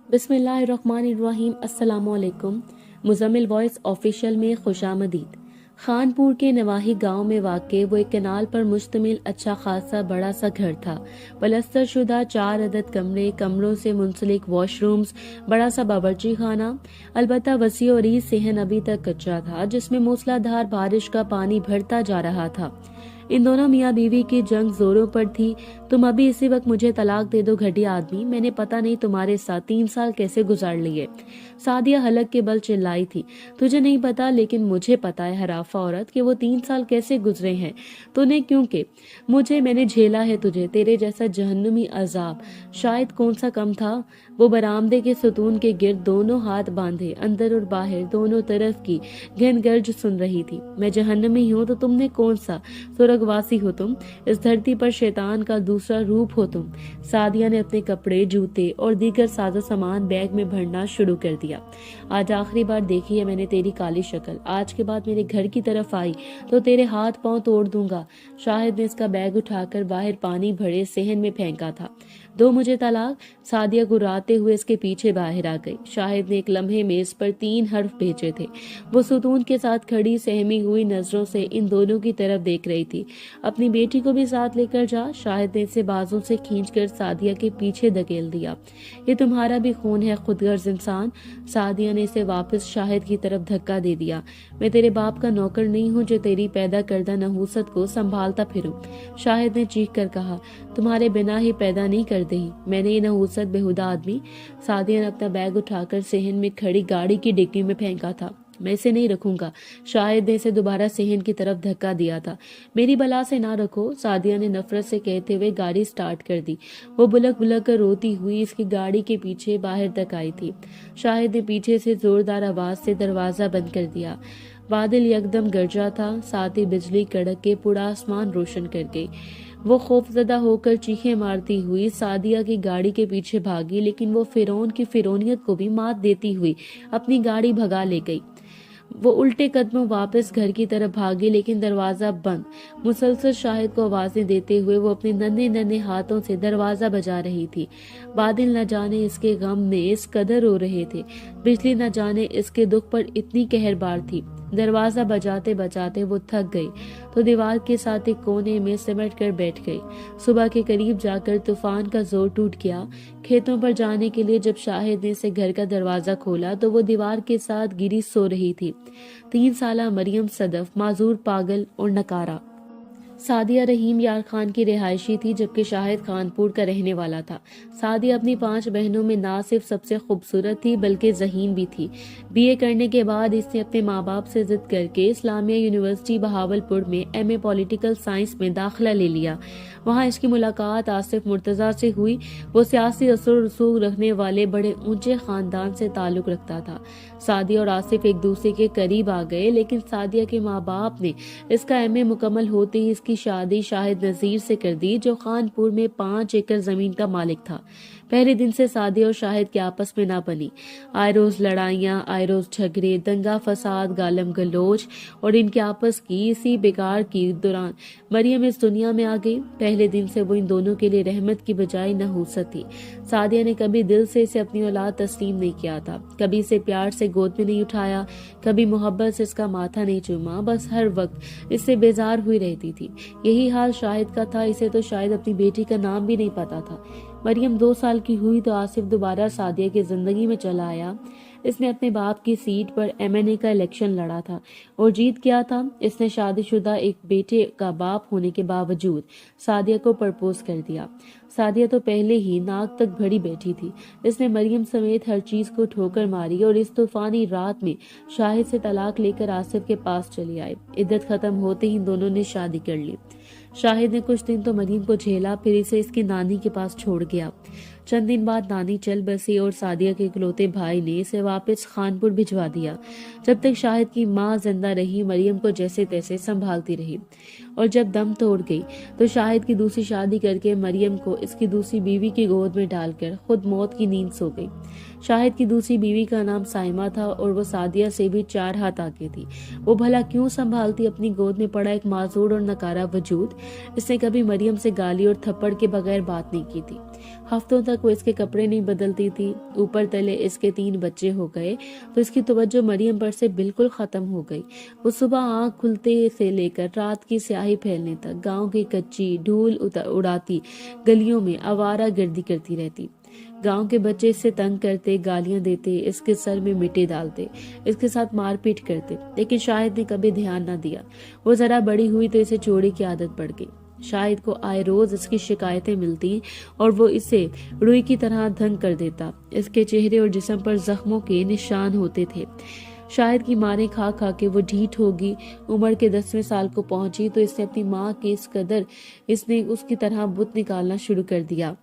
بسم اللہ الرحمن الرحیم۔ السلام علیکم۔ مزمل وائس آفیشیل میں خوش آمدید۔ خانپور کے نواحی گاؤں میں واقع وہ ایک کنال پر مشتمل اچھا خاصا بڑا سا گھر تھا۔ پلستر شدہ 4 عدد کمرے، کمروں سے منسلک واش رومز، بڑا سا باورچی خانہ، البتہ وسیع و عریض صحن ابھی تک کچا تھا جس میں موسلا دھار بارش کا پانی بھرتا جا رہا تھا۔ ان دونوں میاں بیوی کی جنگ زوروں پر تھی۔ تم ابھی اسی وقت مجھے طلاق دے دو گھٹیا آدمی، میں نے پتہ نہیں تمہارے ساتھ 3 سال کیسے گزار لیے۔ سعدیہ حلق کے بل چلائی تھی۔ تجھے نہیں پتا لیکن مجھے پتا ہے حرافہ عورت کہ وہ 3 سال کیسے گزرے ہیں تو نے، کیونکہ میں نے جھیلا ہے تجھے، تیرے جیسا جہنمی عذاب شاید کون سا کم تھا۔ وہ برآمدے کے ستون کے گرد دونوں ہاتھ باندھے اندر اور باہر دونوں طرف کی گھن گرج سن رہی تھی۔ میں جہنمی ہوں تو تم نے کون سا؟ سورگواسی ہو تم، اس دھرتی پر شیطان کا دوسرا روپ ہو تم۔ سعدیہ نے اپنے کپڑے، جوتے اور دیگر ساز و سامان بیگ میں بھرنا شروع کر دیا۔ آج آخری بار دیکھی ہے میں نے تیری کالی شکل، آج کے بعد میرے گھر کی طرف آئی تو تیرے ہاتھ پاؤں توڑ دوں گا۔ شاہد نے اس کا بیگ اٹھا کر باہر پانی بھرے صحن میں پھینکا تھا۔ دو مجھے طلاق۔ سعدیہ گراتے ہوئے اس کے پیچھے باہر آ گئی۔ شاہد نے ایک لمحے میز پر 3 حرف بھیجے تھے۔ وہ ستون کے ساتھ کھڑی سہمی ہوئی نظروں سے ان دونوں کی طرف دیکھ رہی تھی۔ اپنی بیٹی کو بھی ساتھ لے کر جا۔ شاہد نے اسے بازوں سے کھینچ کر سعدیہ کے پیچھے دھکیل دیا۔ یہ تمہارا بھی خون ہے خودغرض انسان۔ سعدیہ نے اسے واپس شاہد کی طرف دھکا دے دیا۔ میں تیرے باپ کا نوکر نہیں ہوں جو تیری پیدا کردہ نحوست کو سنبھالتا پھروں۔ شاہد نے چیخ کر کہا، تمہارے بنا ہی پیدا نہیں کر دہی میں نے یہ نحوست بےہودہ آدمی۔ سعدیہ نے اپنا بیگ اٹھا کر صحن میں کھڑی گاڑی کی ڈگی میں پھینکا تھا۔ میں اسے نہیں رکھوں گا۔ شاہد نے اسے دوبارہ صحن کی طرف دھکا دیا تھا۔ میری بلا سے نہ رکھو، سعدیہ نے نفرت سے کہتے ہوئے گاڑی سٹارٹ کر دی۔ وہ بلک بلک کر روتی ہوئی اس کی گاڑی کے پیچھے باہر تک آئی تھی۔ شاہد نے پیچھے سے زوردار آواز سے دروازہ بند کر دیا۔ بادل یکدم گرجا تھا، ساتھ ہی بجلی کڑک کے پورا آسمان روشن کر گئی۔ وہ خوفزدہ ہو کر چیخیں مارتی ہوئی سعدیہ کی گاڑی کے پیچھے بھاگی، لیکن وہ فرعون کی فرعونیت کو بھی مات دیتی ہوئی اپنی گاڑی بھگا لے گئی۔ وہ الٹے قدموں واپس گھر کی طرف بھاگی، لیکن دروازہ بند۔ مسلسل شاہد کو آوازیں دیتے ہوئے وہ اپنے ننھے ننھے ہاتھوں سے دروازہ بجا رہی تھی۔ بادل نہ جانے اس کے غم میں اس قدر رو رہے تھے، بجلی نہ جانے اس کے دکھ پر اتنی قہر بار تھی۔ دروازہ بجاتے بجاتے وہ تھک گئی تو دیوار کے ساتھ ایک کونے میں سمٹ کر بیٹھ گئی۔ صبح کے قریب جا کر طوفان کا زور ٹوٹ گیا۔ کھیتوں پر جانے کے لیے جب شاہد نے اسے گھر کا دروازہ کھولا تو وہ دیوار کے ساتھ گری سو رہی تھی، 3 سالہ مریم صدف، معذور، پاگل اور نکارہ۔ سعدیہ رحیم یار خان کی رہائشی تھی جبکہ شاہد خانپور کا رہنے والا تھا۔ سعدیہ اپنی 5 بہنوں میں نہ صرف سب سے خوبصورت تھی بلکہ ذہین بھی تھی۔ BA کرنے کے بعد اس نے اپنے ماں باپ سے ضد کر کے اسلامیہ یونیورسٹی بہاولپور میں MA پولیٹیکل سائنس میں داخلہ لے لیا۔ وہاں اس کی ملاقات آصف مرتضیٰ سے ہوئی۔ وہ سیاسی اثر و رسوخ رکھنے والے بڑے اونچے خاندان سے تعلق رکھتا تھا۔ سعدیہ اور آصف ایک دوسرے کے قریب آ گئے، لیکن سعدیہ کے ماں باپ نے اس کا MA مکمل ہوتے ہی اس کی شادی شاہد نذیر سے کر دی جو خانپور میں 5 ایکڑ زمین کا مالک تھا۔ پہلے دن سے سعدیہ اور شاہد کے آپس میں نہ بنی۔ آئے روز لڑائیاں، آئے روز جھگڑے، دنگا فساد، گالم گلوچ، اور ان کے آپس کی اسی بگاڑ کی دوران مریم اس دنیا میں آ گئی۔ پہلے دن سے وہ ان دونوں کے لیے رحمت کی بجائے نحوست تھی۔ سعدیہ نے کبھی دل سے اسے اپنی اولاد تسلیم نہیں کیا تھا، کبھی اسے پیار سے گود میں نہیں اٹھایا، کبھی محبت سے اس کا ماتھا نہیں چوما، بس ہر وقت اس سے بیزار ہوئی رہتی تھی۔ یہی حال شاہد کا تھا، اسے تو شاید اپنی بیٹی کا نام بھی نہیں پتا تھا۔ مریم 2 سال کی ہوئی تو آصف دوبارہ سعدیہ کی زندگی میں چلا آیا۔ اس نے اپنے باپ کی سیٹ پر MNA کا الیکشن لڑا تھا اور جیت گیا تھا۔ اس نے شادی شدہ ایک بیٹے کا باپ ہونے کے باوجود سعدیہ کو پرپوز کر دیا۔ سعدیہ تو پہلے ہی ناک تک بھری بیٹھی تھی۔ اس نے مریم سمیت ہر چیز کو ٹھوکر ماری اور اس طوفانی رات میں شاہد سے طلاق لے کر آصف کے پاس چلی آئی۔ عدت ختم ہوتے ہی ان دونوں نے شادی کر لی۔ شاہد نے کچھ دن تو مریم کو جھیلا، پھر اسے اس کی نانی کے پاس چھوڑ گیا۔ چند دن بعد نانی چل بسی اور سعدیہ کے اکلوتے بھائی نے اسے واپس خانپور بھجوا دیا۔ جب تک شاہد کی ماں زندہ رہی مریم کو جیسے تیسے سنبھالتی رہی، اور جب دم توڑ گئی تو شاہد کی دوسری شادی کر کے مریم کو اس کی دوسری بیوی کی گود میں ڈال کر خود موت کی نیند سو گئی۔ شاہد کی دوسری بیوی کا نام سائمہ تھا اور وہ سعدیہ سے بھی 4 ہاتھ آگے تھی۔ وہ بھلا کیوں سنبھالتی اپنی گود میں پڑا ایک معذور اور نکارہ وجود؟ اس نے کبھی مریم سے گالی اور تھپڑ کے بغیر بات نہیں کی تھی۔ हफ्तों तक वो इसके कपड़े नहीं बदलती थी। ऊपर तले इसके 3 बच्चे हो गए तो इसकी तवज्जो मरियम पर से बिल्कुल खत्म हो गई। वो सुबह आँख खुलते से लेकर रात की स्याही फैलने तक गांव की कच्ची धूल उड़ाती गलियों में आवारा गर्दी करती रहती। गांव के बच्चे इससे तंग करते, गालियां देते, इसके सर में मिट्टी डालते, इसके साथ मारपीट करते, लेकिन शाहिद ने कभी ध्यान न दिया। वो जरा बड़ी हुई तो इसे चोरी की आदत पड़ गई। शाहिद को आए रोज इसकी शिकायतें मिलती और वो इसे रुई की तरह धंग कर देता। इसके चेहरे और जिस्म पर जख्मों के निशान होते थे। शाहिद की मारें खा खा के वो ढीठ होगी। उम्र के 10वें साल को पहुंची तो इसने अपनी माँ के इस कदर इसने उसकी तरह बुत निकालना शुरू कर दिया।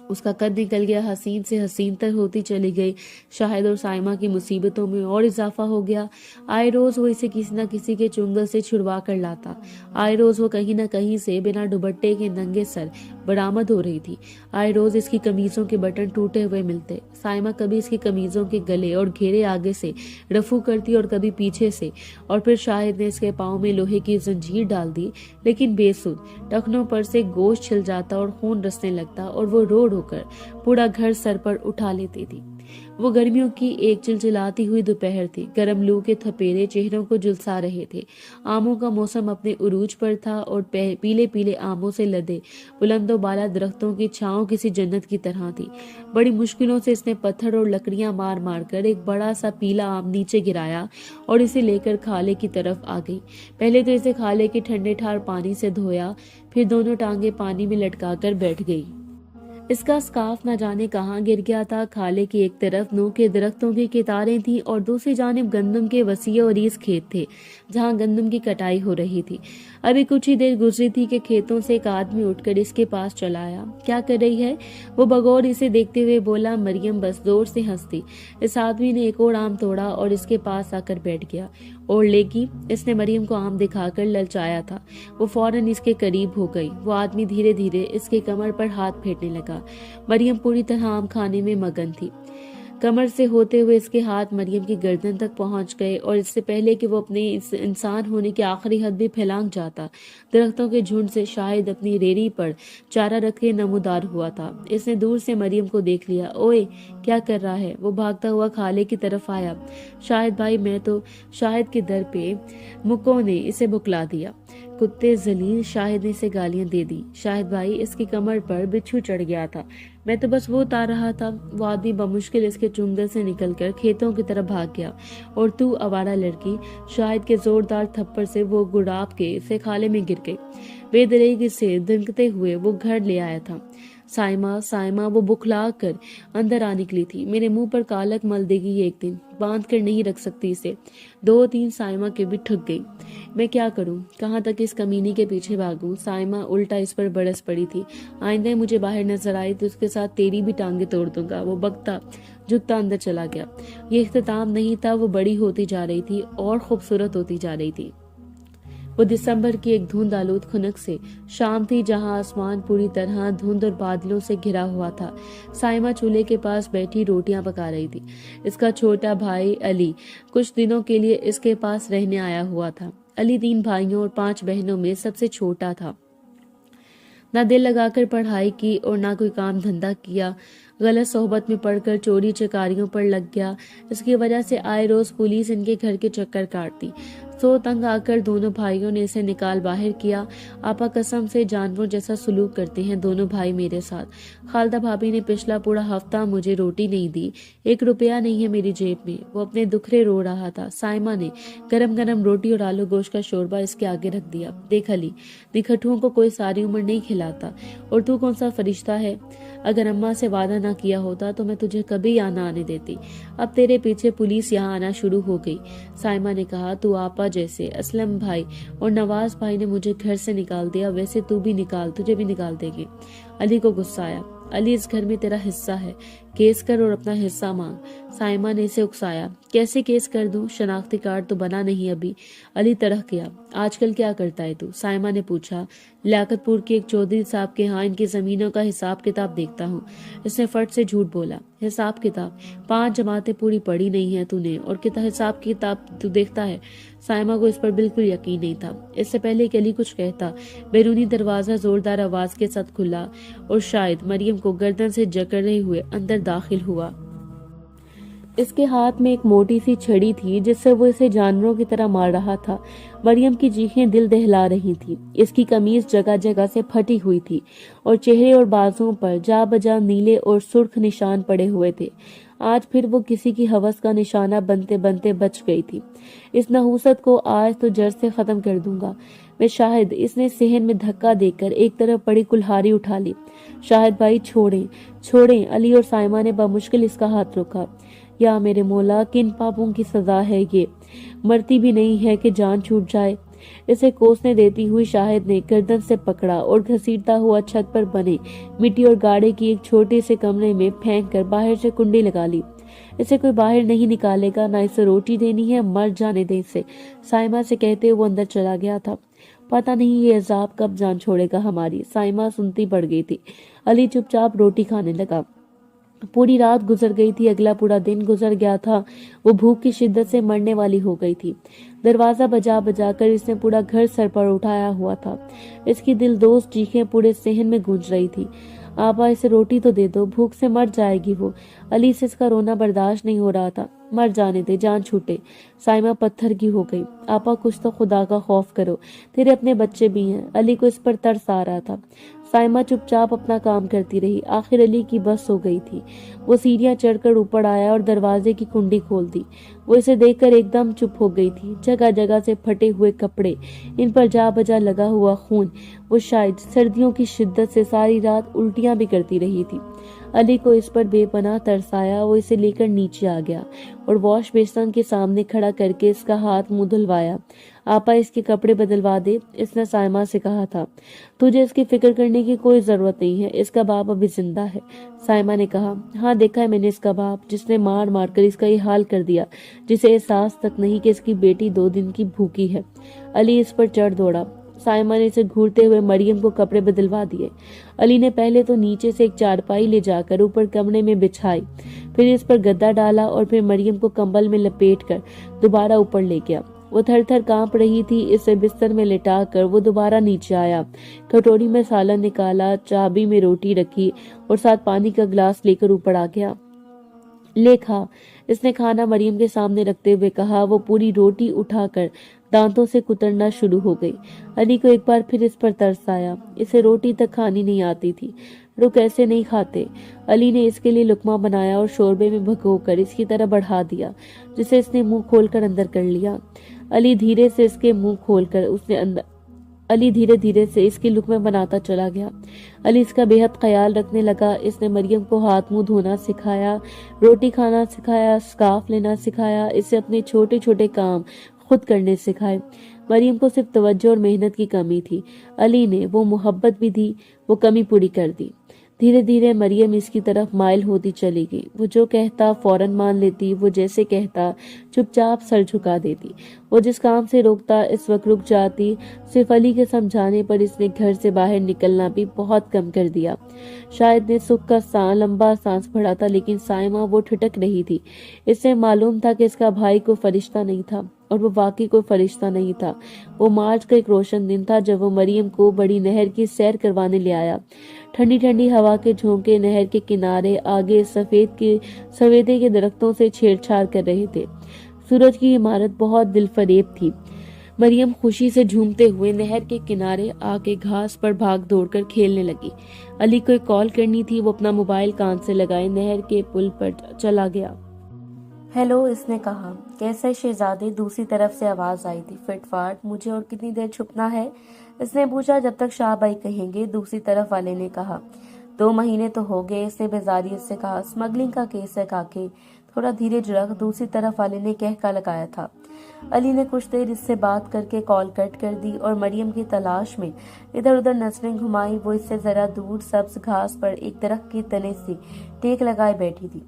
उसका कद निकल गया, हसीन से हसीन तर होती चली गई। शाहिद और साइमा की मुसीबतों में और इजाफा हो गया। आए रोज वो इसे किसी न किसी के चुंगल से छुड़वा कर लाता। आए रोज वो कहीं न कहीं से बिना दुपट्टे के नंगे सर बरामद हो रही थी। आए रोज इसकी कमीजों के बटन टूटे हुए मिलते। साइमा कभी इसकी कमीजों के गले और घेरे आगे से रफू करती और कभी पीछे से, और फिर शाहिद ने इसके पाँव में लोहे की जंजीर डाल दी, लेकिन बेसुध। टखनों पर से गोश्त छिल जाता और खून रसने लगता और वो रो होकर पूरा घर सर पर उठा लेती थी। वो गर्मियों की एक चिलचिलाती हुई दोपहर थी। गर्म लू के थपेरे चेहरों को झुलसा रहे थे। आमों का मौसम अपने उरूज पर था और पीले पीले आमों से लदे बुलंदो बाला दरख्तों की छांव किसी जन्नत की तरह थी। बड़ी मुश्किलों से इसने पत्थर और लकड़ियां मार मार कर एक बड़ा सा पीला आम नीचे गिराया और इसे लेकर खाले की तरफ आ गई। पहले तो इसे खाले के ठंडे ठार पानी से धोया, फिर दोनों टांगे पानी में लटकाकर बैठ गई। इसका स्कार्फ न जाने कहाँ गिर गया था। खाले की एक तरफ नू के दरख्तों की कितारें थी और दूसरी जानिब गंदम के वसीय और रीस खेत थे जहाँ गंदम की कटाई हो रही थी। अभी कुछ ही देर गुजरी थी कि खेतों से एक आदमी उठकर इसके पास चला आया। क्या कर रही है? वो बगौर इसे देखते हुए बोला। मरियम बस जोर से हंसती। इस आदमी ने एक और आम तोड़ा और इसके पास आकर बैठ गया। और लेगी, इसने मरियम को आम दिखाकर ललचाया था। वो फौरन इसके करीब हो गई। वो आदमी धीरे धीरे इसके कमर पर हाथ फेरने लगा। मरियम पूरी तरह आम खाने में मगन थी। कमर से होते हुए इसके हाथ मरियम की गर्दन तक पहुंच गए और इससे पहले कि वो अपने इस इंसान होने की आखिरी हद भी फैलांग जाता, दरख्तों के झुंड से शाहिद अपनी रेड़ी पर चारा रखे नमूदार हुआ था। इसने दूर से मरियम को देख लिया। ओए, क्या कर रहा है? वो भागता हुआ खाले की तरफ आया। शाहिद भाई, मैं तो। शाहिद के दर पे मुक्कों ने इसे बुकला दिया। कुत्ते जलील, शाहिद ने इसे गालियां दे दी। शाहिद भाई, इसकी कमर पर बिच्छू चढ़ गया था, मैं तो बस वो उतार रहा था। वो आदमी बमुश्किल इसके चुंगल से निकलकर खेतों की तरफ भाग गया। और तू आवारा लड़की! शाहिद के जोरदार थप्पड़ से वो गुड़ाप के इसे खाले में गिर गई। बेदरेगी से दंकते हुए वो घर ले आया था। साइमा, साइमा! वो बुखला कर अंदर आ निकली थी। मेरे मुंह पर कालक मल देगी एक दिन, बांध कर नहीं रख सकती इसे। 2-3 साइमा के भी ठुक गई। मैं क्या करूं? कहाँ तक इस कमीनी के पीछे भागूं? साइमा उल्टा इस पर बरस पड़ी थी। आइंदा मुझे बाहर नजर आई तो उसके साथ तेरी भी टांगे तोड़ दूंगा। वो बकता झुकता अंदर चला गया। ये इख्तिताम नहीं था, वो बड़ी होती जा रही थी और खूबसूरत होती जा रही थी। वो दिसंबर की एक धुंध आलूद खुनक से शाम थी जहां आसमान पूरी तरह धुंध और बादलों से घिरा हुआ था। साइमा चूल्हे के पास बैठी रोटियां पका रही थी। इसका छोटा भाई अली कुछ दिनों के लिए इसके पास रहने आया हुआ था। अली 3 भाइयों और 5 बहनों में सबसे छोटा था। ना दिल लगाकर पढ़ाई की और ना कोई काम धंधा किया। गलत सोहबत में पड़कर चोरी चकारियों पर लग गया। इसकी वजह से आए रोज पुलिस इनके घर के चक्कर काटती। सो तंग आकर दोनों भाइयों ने इसे निकाल बाहर किया। आपा कसम से जानवर जैसा सलूक करते हैं दोनों भाई मेरे साथ। खालदा भाभी ने पिछला पूरा हफ्ता मुझे रोटी नहीं दी। 1 रुपया नहीं है मेरी जेब में। वो अपने दुखरे रो रहा था। साइमा ने गरम गरम रोटी और आलू गोश्त का शोरबा इसके आगे रख दिया। देख अली, निखटुओं को कोई सारी उम्र नहीं खिलाता। और तू कौन सा फरिश्ता है? अगर अम्मा से वादा ना किया होता तो मैं तुझे कभी यहाँ ना आने देती। अब तेरे पीछे पुलिस यहाँ आना शुरू हो गई। साइमा ने कहा, तू आपा जैसे असलम भाई और नवाज भाई ने मुझे घर से निकाल दिया, वैसे तू भी निकाल, तुझे भी निकाल देंगे। अली को गुस्सा आया। अली, इस घर में तेरा हिस्सा है, केस कर और अपना हिस्सा मांग। साइमा ने इसे उकसाया। कैसे केस कर दूं? शनाख्ती कार्ड तो बना नहीं अभी। अली तड़क गया। आजकल क्या करता है तू? साइमा ने पूछा। लियाकत पुर के एक चौधरी साहब के यहाँ इनकी जमीनों का हिसाब किताब देखता हूँ। इसने फट से झूठ बोला। हिसाब किताब? 5 जमातें पूरी पढ़ी नहीं है तूने और हिसाब किताब तू देखता है? साइमा को इस पर बिल्कुल यकीन नहीं था। इससे पहले कि अली कुछ कहता, बैरूनी दरवाजा जोरदार आवाज के साथ खुला और शायद मरियम को गर्दन से जकड़े हुए अंदर दाखिल हुआ। इसके हाथ में एक मोटी सी छड़ी थी जिससे वो इसे जानवरों की तरह मार रहा था। मरियम की चीखें दिल दहला रही थी। इसकी कमीज जगह जगह से फटी हुई थी और चेहरे और बाजुओं पर जा बजा नीले और सुर्ख निशान पड़े हुए थे। आज फिर वो किसी की हवस का निशाना बनते बनते बच गई थी। इस नहूसत को आज तो जड़ से खत्म कर दूंगा मैं। शाहिद, इसने सेहन में धक्का देकर एक तरफ पड़ी कुल्हाड़ी उठा ली। शाहिद भाई छोड़ें, छोड़ें। अली और साइमा ने बमुश्किल इसका हाथ रोका। या मेरे मौला, किन पापों की सजा है ये? मरती भी नहीं है कि जान छूट जाए। इसे कोसने देती हुई शाहिद ने गर्दन से पकड़ा और घसीटता हुआ छत पर बने मिट्टी और गाड़े की एक छोटे से कमरे में फेंक कर बाहर से कुंडी लगा ली। इसे कोई बाहर नहीं निकालेगा, ना इसे रोटी देनी है, मर जाने दे इसे, साइमा से कहते वो अंदर चला गया था। पता नहीं ये अजाब कब जान छोड़ेगा हमारी। साइमा सुनती पड़ गई थी। अली चुपचाप रोटी खाने लगा। पूरी रात गुजर गई थी, अगला पूरा दिन गुजर गया था। वो भूख की शिद्दत से मरने वाली हो गई थी। दरवाजा बजा बजा कर इसने पूरा घर सर पर उठाया हुआ था। इसकी दिलदोज चीखें पूरे सहन में गूंज रही थी। आपा, इसे रोटी तो दे दो, भूख से मर जाएगी वो। अली से इसका रोना बर्दाश्त नहीं हो रहा था। मर जाने दे, जान छूटे। साइमा पत्थर की हो गई। आपा, कुछ तो खुदा का खौफ करो, तेरे अपने बच्चे भी हैं। अली को इस पर तरस आ रहा था। साइमा चुपचाप अपना काम करती रही। आखिर अली की बस हो गई थी। वो सीढ़ियां चढ़कर ऊपर आया और दरवाजे की कुंडी खोल दी। वो इसे देखकर एकदम चुप हो गई थी। जगह जगह से फटे हुए कपड़े, इन पर जा बजा लगा हुआ खून। वो शायद सर्दियों की शिद्दत से सारी रात उल्टियां भी करती रही थी। अली को इस पर बेपनाह तरस आया। वो इसे लेकर नीचे आ गया और वॉश बेसिन के सामने खड़ा करके इसका हाथ मुंह धुलवाया। आपा, इसके कपड़े बदलवा दे, इसने साइमा से कहा था। तुझे इसकी फिक्र करने की कोई जरूरत नहीं है, इसका बाप अभी जिंदा है। साइमा ने कहा, हाँ देखा है मैंने इसका बाप, जिसने मार मार कर इसका ये हाल कर दिया, जिसे एहसास तक नहीं कि इसकी बेटी 2 दिन की भूखी है। अली इस पर चढ़ दौड़ा। साइमा ने इसे घूरते हुए मरियम को कपड़े बदलवा दिए। अली ने पहले तो नीचे से एक चारपाई ले जाकर ऊपर कमरे में बिछाई, फिर इस पर गद्दा डाला और फिर मरियम को कंबल में लपेटकर दोबारा ऊपर ले गया। वो थर थर कांप रही थी। इसे बिस्तर में लिटाकर वो दोबारा नीचे आया। कटोरी में सालन निकाला, चाबी में रोटी रखी और साथ पानी का गिलास लेकर ऊपर आ गया। ले खा, इसने खाना मरियम के सामने रखते हुए कहा। वो पूरी रोटी उठाकर दांतों से कुतरना शुरू हो गई। अली को एक बार फिर इस पर तरस आया। इसे रोटी तक खानी नहीं आती थी। रुक, ऐसे नहीं खाते। अली ने इसके लिए लुकमा बनाया और शोरबे में भगोकर इसकी तरह बढ़ा दिया, जिसे इसने मुंह खोलकर अंदर कर लिया। अली धीरे से इसके मुंह खोलकर उसने अंदर अली धीरे धीरे से इसकी लुकमे बनाता चला गया। अली इसका बेहद ख्याल रखने लगा। इसने मरियम को हाथ मुंह धोना सिखाया, रोटी खाना सिखाया, स्कार्फ लेना सिखाया। इसे अपने छोटे छोटे काम खुद करने सिखाए। मरियम को सिर्फ तवज्जो और मेहनत की कमी थी। अली ने वो मोहब्बत भी दी, वो कमी पूरी कर दी। धीरे धीरे मरियम इसकी तरफ माइल होती चली गई। वो जो कहता फौरन मान लेती, वो जैसे कहता चुपचाप सर झुका देती। वो जिस काम से रोकता इस वक्त रुक जाती। सिर्फ अली के समझाने पर इसने घर से बाहर निकलना भी बहुत कम कर दिया। शायद ने सुख का लंबा सांस भरा था, लेकिन साइमा वो ठिठक रही थी। इससे मालूम था कि इसका भाई कोई फरिश्ता नहीं था, और वो वाकई कोई फरिश्ता नहीं था। वो मार्च का एक रोशन दिन था जब वो मरियम को बड़ी नहर की सैर करवाने ले आया। ठंडी ठंडी हवा के झोंके नहर के किनारे आगे सफेदे के दरख्तों से छेड़छाड़ कर रहे थे। सूरज की इमारत बहुत दिलफरेब थी। मरियम खुशी से झूमते हुए नहर के किनारे आके घास पर भाग दौड़कर खेलने लगी। अली को एक कॉल करनी थी। वो अपना मोबाइल कान से लगाए नहर के पुल पर चला गया। हेलो, इसने कहा। कैसे शहजादे? दूसरी तरफ से आवाज आई थी। फिटफाट, मुझे और कितनी देर छुपना है? इसने पूछा। जब तक शाह भाई कहेंगे, दूसरी तरफ वाले ने कहा। 2 महीने तो हो गए, इसने बेजारियत से कहा। स्मगलिंग का केस है काके, थोड़ा धीरज रख, दूसरी तरफ वाले ने कहका लगाया था। अली ने कुछ देर इससे बात करके कॉल कट कर दी और मरियम की तलाश में इधर उधर नजरें घुमाई। वो इससे जरा दूर सब्ज घास पर एक दरख्त की तने से टेक लगाए बैठी थी।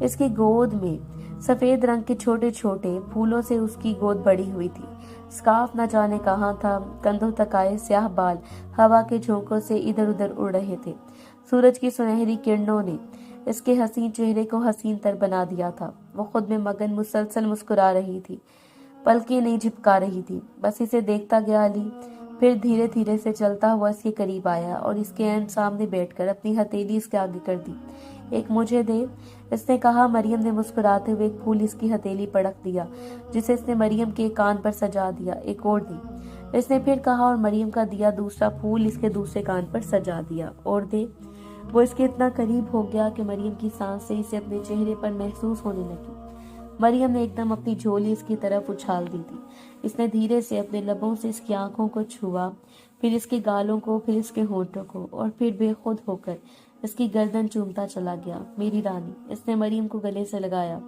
इसकी गोद में सफेद रंग के छोटे छोटे फूलों से उसकी गोद बड़ी हुई थी। स्कार्फ न जाने कहाँ था, कंधों तक आए स्याह बाल हवा के झोंकों से इधर उधर उड़ रहे थे। सूरज की सुनहरी किरणों ने इसके हसीन चेहरे को हसीन तर बना दिया था। वो खुद में मगन मुसलसल मुस्कुरा रही थी, पलकें नहीं झिपका रही थी। बस इसे देखता गया अली, फिर धीरे धीरे से चलता हुआ इसके करीब आया और इसके ऐन सामने बैठकर अपनी हथेली इसके आगे कर दी। एक मुझे दे, इसने कहा। मरियम ने मुस्कुराते हुए एक फूल इसकी हथेली पड़क दिया, जिसे इसने मरियम के कान पर सजा दिया। एक और दी, इसने फिर कहा और मरियम का दिया दूसरा फूल इसके दूसरे कान पर सजा दिया। और दे। वो इसके इतना करीब हो गया कि मरियम की सांसें इसे अपने चेहरे पर महसूस होने लगी। मरियम ने एकदम अपनी झोली इसकी तरफ उछाल दी थी। इसने धीरे से अपने लबों से इसकी आंखों को छुआ, फिर इसके गालों को, फिर इसके होंठों को, और फिर बेखुद होकर इसकी गर्दन चूमता चला गया। मेरी रानी, इसने मरियम को गले से लगाया।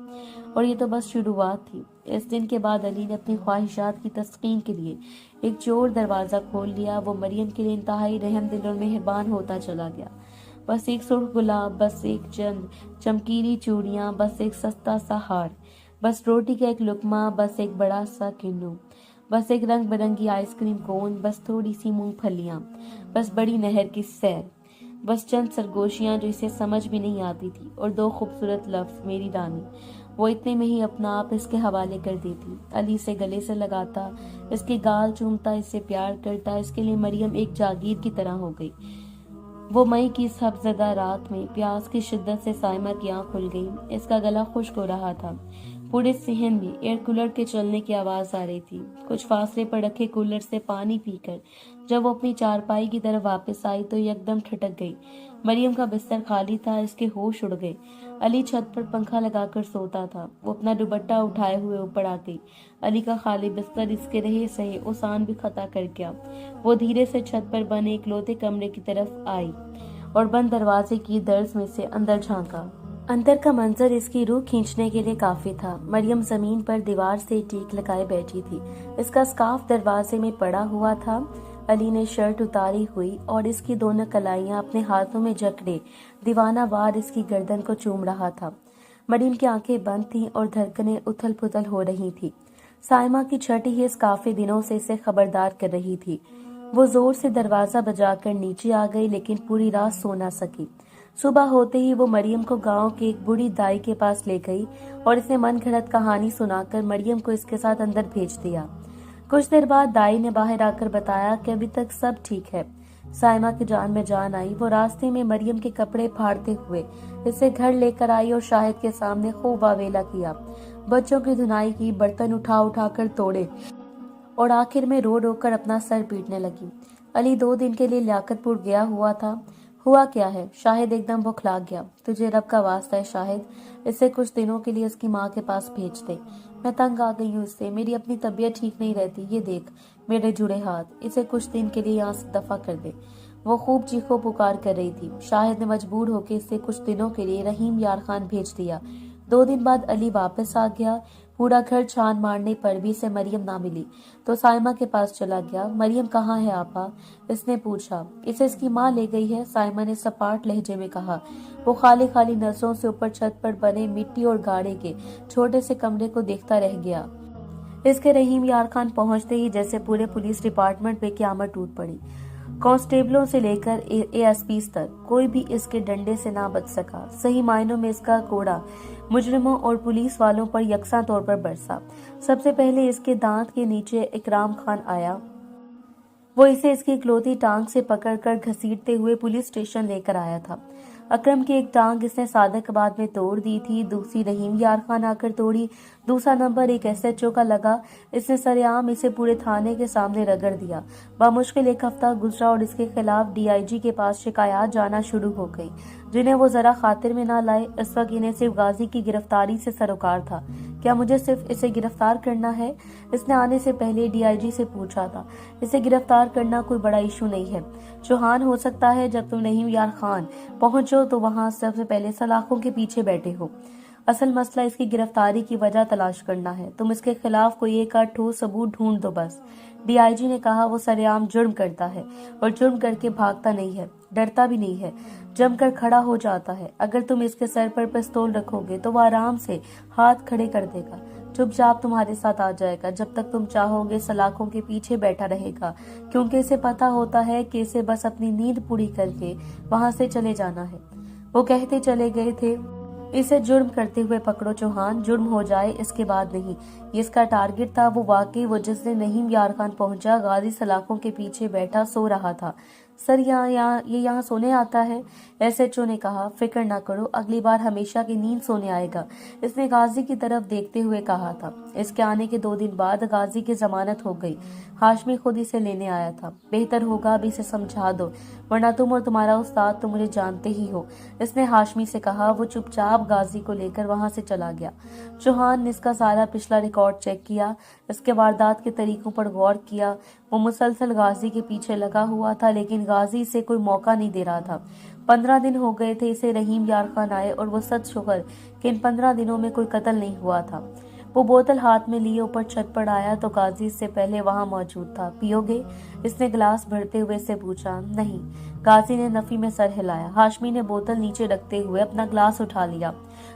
और ये तो बस शुरुआत थी। इस दिन के बाद अली ने अपनी ख्वाहिशात की तस्कीन के लिए एक चोर दरवाजा खोल लिया। वो मरियम के लिए इंतहाई रहमदिल और मेहरबान होता चला गया। बस एक सुर्ख गुलाब, बस एक चंद चमकीली चूड़ियां, बस एक सस्ता सा हार, बस रोटी का एक लुकमा, बस एक बड़ा सा किन्नू, बस एक रंग बिरंगी आइसक्रीम कोन, बस थोड़ी सी मूंगफलियां, बस बड़ी नहर की सैर, बस चंद सरगोशियां जो इसे समझ भी नहीं आती थी, और दो खूबसूरत लफ्ज, मेरी रानी। वो इतने में ही अपना आप इसके हवाले कर देती। अली से गले से लगाता, इसके गाल चूमता, इससे प्यार करता। इसके लिए मरियम एक जागीर की तरह हो गई। वो मई की सब्ज़दा रात में प्यास की शिद्दत से साइमा की आंख खुल गई। इसका गला खुश्क हो रहा था। पूरे सहन में एयर कूलर के चलने की आवाज आ रही थी। कुछ फासले पर रखे कूलर से पानी पीकर जब वो अपनी चारपाई की तरफ वापस आई तो एकदम ठिठक गई। मरियम का बिस्तर खाली था। इसके होश उड़ गए। अली छत पर पंखा लगाकर सोता था। वो अपना दुपट्टा उठाए हुए ऊपर आ गई। अली का खाली बिस्तर इसके रहे सहे ओसान भी खता कर गया। वो धीरे से छत पर बने इकलौते कमरे की तरफ आई और बंद दरवाजे की दर्ज में से अंदर झांका। अंदर का मंजर इसकी रूह खींचने के लिए काफी था। मरियम जमीन पर दीवार से टीक लगाए बैठी थी। इसका स्कार्फ दरवाजे में पड़ा हुआ था। अली ने शर्ट उतारी हुई और इसकी दोनों कलाइयां अपने हाथों में जकड़े दीवाना वार इसकी गर्दन को चूम रहा था। मरियम की आंखें बंद थीं और धड़कनें उथल पुथल हो रही थी। साइमा की छठी ही इस काफी दिनों से इसे खबरदार कर रही थी। वो जोर से दरवाजा बजाकर नीचे आ गई, लेकिन पूरी रात सो ना सकी। सुबह होते ही वो मरियम को गांव के एक बूढ़ी दाई के पास ले गई और इसने मन घड़त कहानी सुनाकर मरियम को इसके साथ अंदर भेज दिया। कुछ देर बाद दाई ने बाहर आकर बताया कि अभी तक सब ठीक है। साइमा की जान में जान आई। वो रास्ते में मरियम के कपड़े फाड़ते हुए इसे घर लेकर आई और शाहिद के सामने खूब वावेला किया। बच्चों की धुनाई की, बर्तन उठा उठा कर तोड़े और आखिर में रो रो कर अपना सर पीटने लगी। अली 2 दिन के लिए लियाकतपुर गया हुआ था। हुआ क्या है? शाहिद एकदम बौखला गया। तुझे रब का वास्ता है शाहिद, इसे कुछ दिनों के लिए उसकी माँ के पास भेज दे। मैं तंग आ गई हूँ इससे, मेरी अपनी तबीयत ठीक नहीं रहती। ये देख मेरे जुड़े हाथ, इसे कुछ दिन के लिए यहाँ से दफा कर दे। वो खूब चीखो पुकार कर रही थी। शाहिद ने मजबूर होकर इसे कुछ दिनों के लिए रहीम यार खान भेज दिया। 2 दिन बाद अली वापस आ गया। पूरा घर छान मारने पर भी इसे मरियम ना मिली तो साइमा के पास चला गया। मरियम कहाँ है आपा? इसने पूछा। इसे इसकी माँ ले गई है, साइमा ने सपाट लहजे में कहा। वो खाली खाली नजरों से ऊपर छत पर बने मिट्टी और गाड़े के छोटे से कमरे को देखता रह गया। इसके रहीम यार खान पहुंचते ही जैसे पूरे पुलिस डिपार्टमेंट पे क़यामत टूट पड़ी। कांस्टेबलों से लेकर एएसपी तक कोई भी इसके डंडे से ना बच सका। सही मायनों में इसका कोड़ा मुजरिमों और पुलिस वालों पर यकसा तौर पर बरसा। सबसे पहले इसके दांत के नीचे इकराम खान आया। वो इसे इसकी इकलौती टांग से पकड़कर घसीटते हुए पुलिस स्टेशन लेकर आया था। अकरम की एक टांग इसने सादकाबाद में तोड़ दी थी, दूसरी रहीम यार खान आकर तोड़ी। दूसरा नंबर एक एसएचओ का लगा। इसने सरेआम इसे पूरे थाने के सामने रगड़ दिया। बामुश्किल 1 हफ्ता गुजरा और इसके खिलाफ डीआईजी के पास शिकायत जाना शुरू हो गई, जिन्हें वो जरा खातिर में ना लाए। इस वक्त इन्हें सिर्फ गाजी की गिरफ्तारी से सरोकार था। क्या मुझे सिर्फ इसे गिरफ्तार करना है? इसने आने से पहले डीआईजी से पूछा था। इसे गिरफ्तार करना कोई बड़ा इशू नहीं है। चौहान हो सकता है। जब तुम रहीम यार खान पहुंचो तो वहां सबसे पहले सलाखों के पीछे बैठे हो। اصل مسئلہ اس کی گرفتاری کی وجہ تلاش کرنا ہے. تم اس کے خلاف کوئی ایک آدھ ٹھوس ثبوت ڈھونڈ دو بس. ڈی آئی جی نے کہا. وہ سرعام جرم کرتا ہے اور جرم کر کے بھاگتا نہیں ہے, ڈرتا بھی نہیں ہے, جم کر کھڑا ہو جاتا ہے. اگر تم اس کے سر پر پستول رکھو گے تو وہ آرام سے ہاتھ کھڑے کر دے گا, چپ چاپ تمہارے ساتھ آ جائے گا. جب تک تم چاہو گے سلاخوں کے پیچھے بیٹھا رہے گا, کیونکہ اسے پتا ہوتا ہے کہ اسے بس اپنی نیند پوری کر کے وہاں سے چلے جانا ہے. وہ کہتے چلے گئے تھے, اسے جرم کرتے ہوئے پکڑو چوہان, جرم ہو جائے اس کے بعد نہیں. یہ اس کا ٹارگٹ تھا. وہ واقعی وہ جس نے نعیم یار خان پہنچا, غازی سلاخوں کے پیچھے بیٹھا سو رہا تھا. سر یہاں سونے آتا ہے, ایس ایچ او نے کہا. فکر نہ کرو, اگلی بار ہمیشہ کی نیند سونے آئے گا, اس نے غازی کی طرف دیکھتے ہوئے کہا تھا. اس کے آنے کے 2 دن بعد غازی کی ضمانت ہو گئی. ہاشمی خود اسے لینے آیا تھا. بہتر ہوگا ابھی اسے سمجھا دو, ورنہ تم اور تمہارا استاد تو مجھے جانتے ہی ہو, اس نے ہاشمی سے کہا. وہ چپ چاپ غازی کو لے کر وہاں سے چلا گیا. چوہان نے اس کا سارا پچھلا ریکارڈ چیک کیا, اس کے واردات کے طریقوں پر غور کیا. وہ مسلسل غازی کے پیچھے لگا ہوا تھا, لیکن غازی اسے کوئی موقع نہیں دے رہا تھا. 15 دن ہو گئے تھے اسے رحیم یار خان آئے, اور وہ سچ شکر کہ ان 15 دنوں میں کوئی قتل نہیں ہوا تھا. وہ بوتل ہاتھ میں لیے اوپر چھت پر آیا تو غازی اس سے پہلے وہاں موجود تھا. پیو گے؟ اس نے گلاس بھرتے ہوئے سے پوچھا. نہیں. غازی نے نفی میں سر ہلایا. ہاشمی نے بوتل نیچے رکھتے ہوئے اپنا گلاس اٹھا لیا.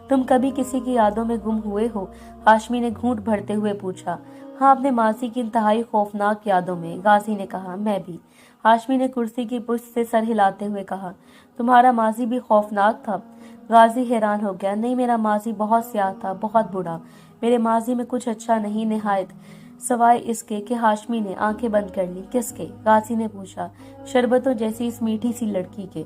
تم کبھی کسی کی یادوں میں گم ہوئے ہو؟ ہاشمی نے گھونٹ بھرتے ہوئے پوچھا. ہاں, اپنے ماضی کی انتہائی خوفناک یادوں میں, غازی نے کہا. میں بھی. ہاشمی نے کرسی کی پشت سے سر ہلاتے ہوئے کہا. تمہارا ماضی بھی خوفناک تھا؟ غازی حیران ہو گیا. نہیں, میرا ماضی بہت سیاہ تھا, بہت برا. میرے ماضی میں کچھ اچھا نہیں نہایت, سوائے اس کے کہ ہاشمی نے آنکھیں بند کر لی. کس کے؟ غازی نے پوچھا. شربتوں جیسی اس میٹھی سی لڑکی کے.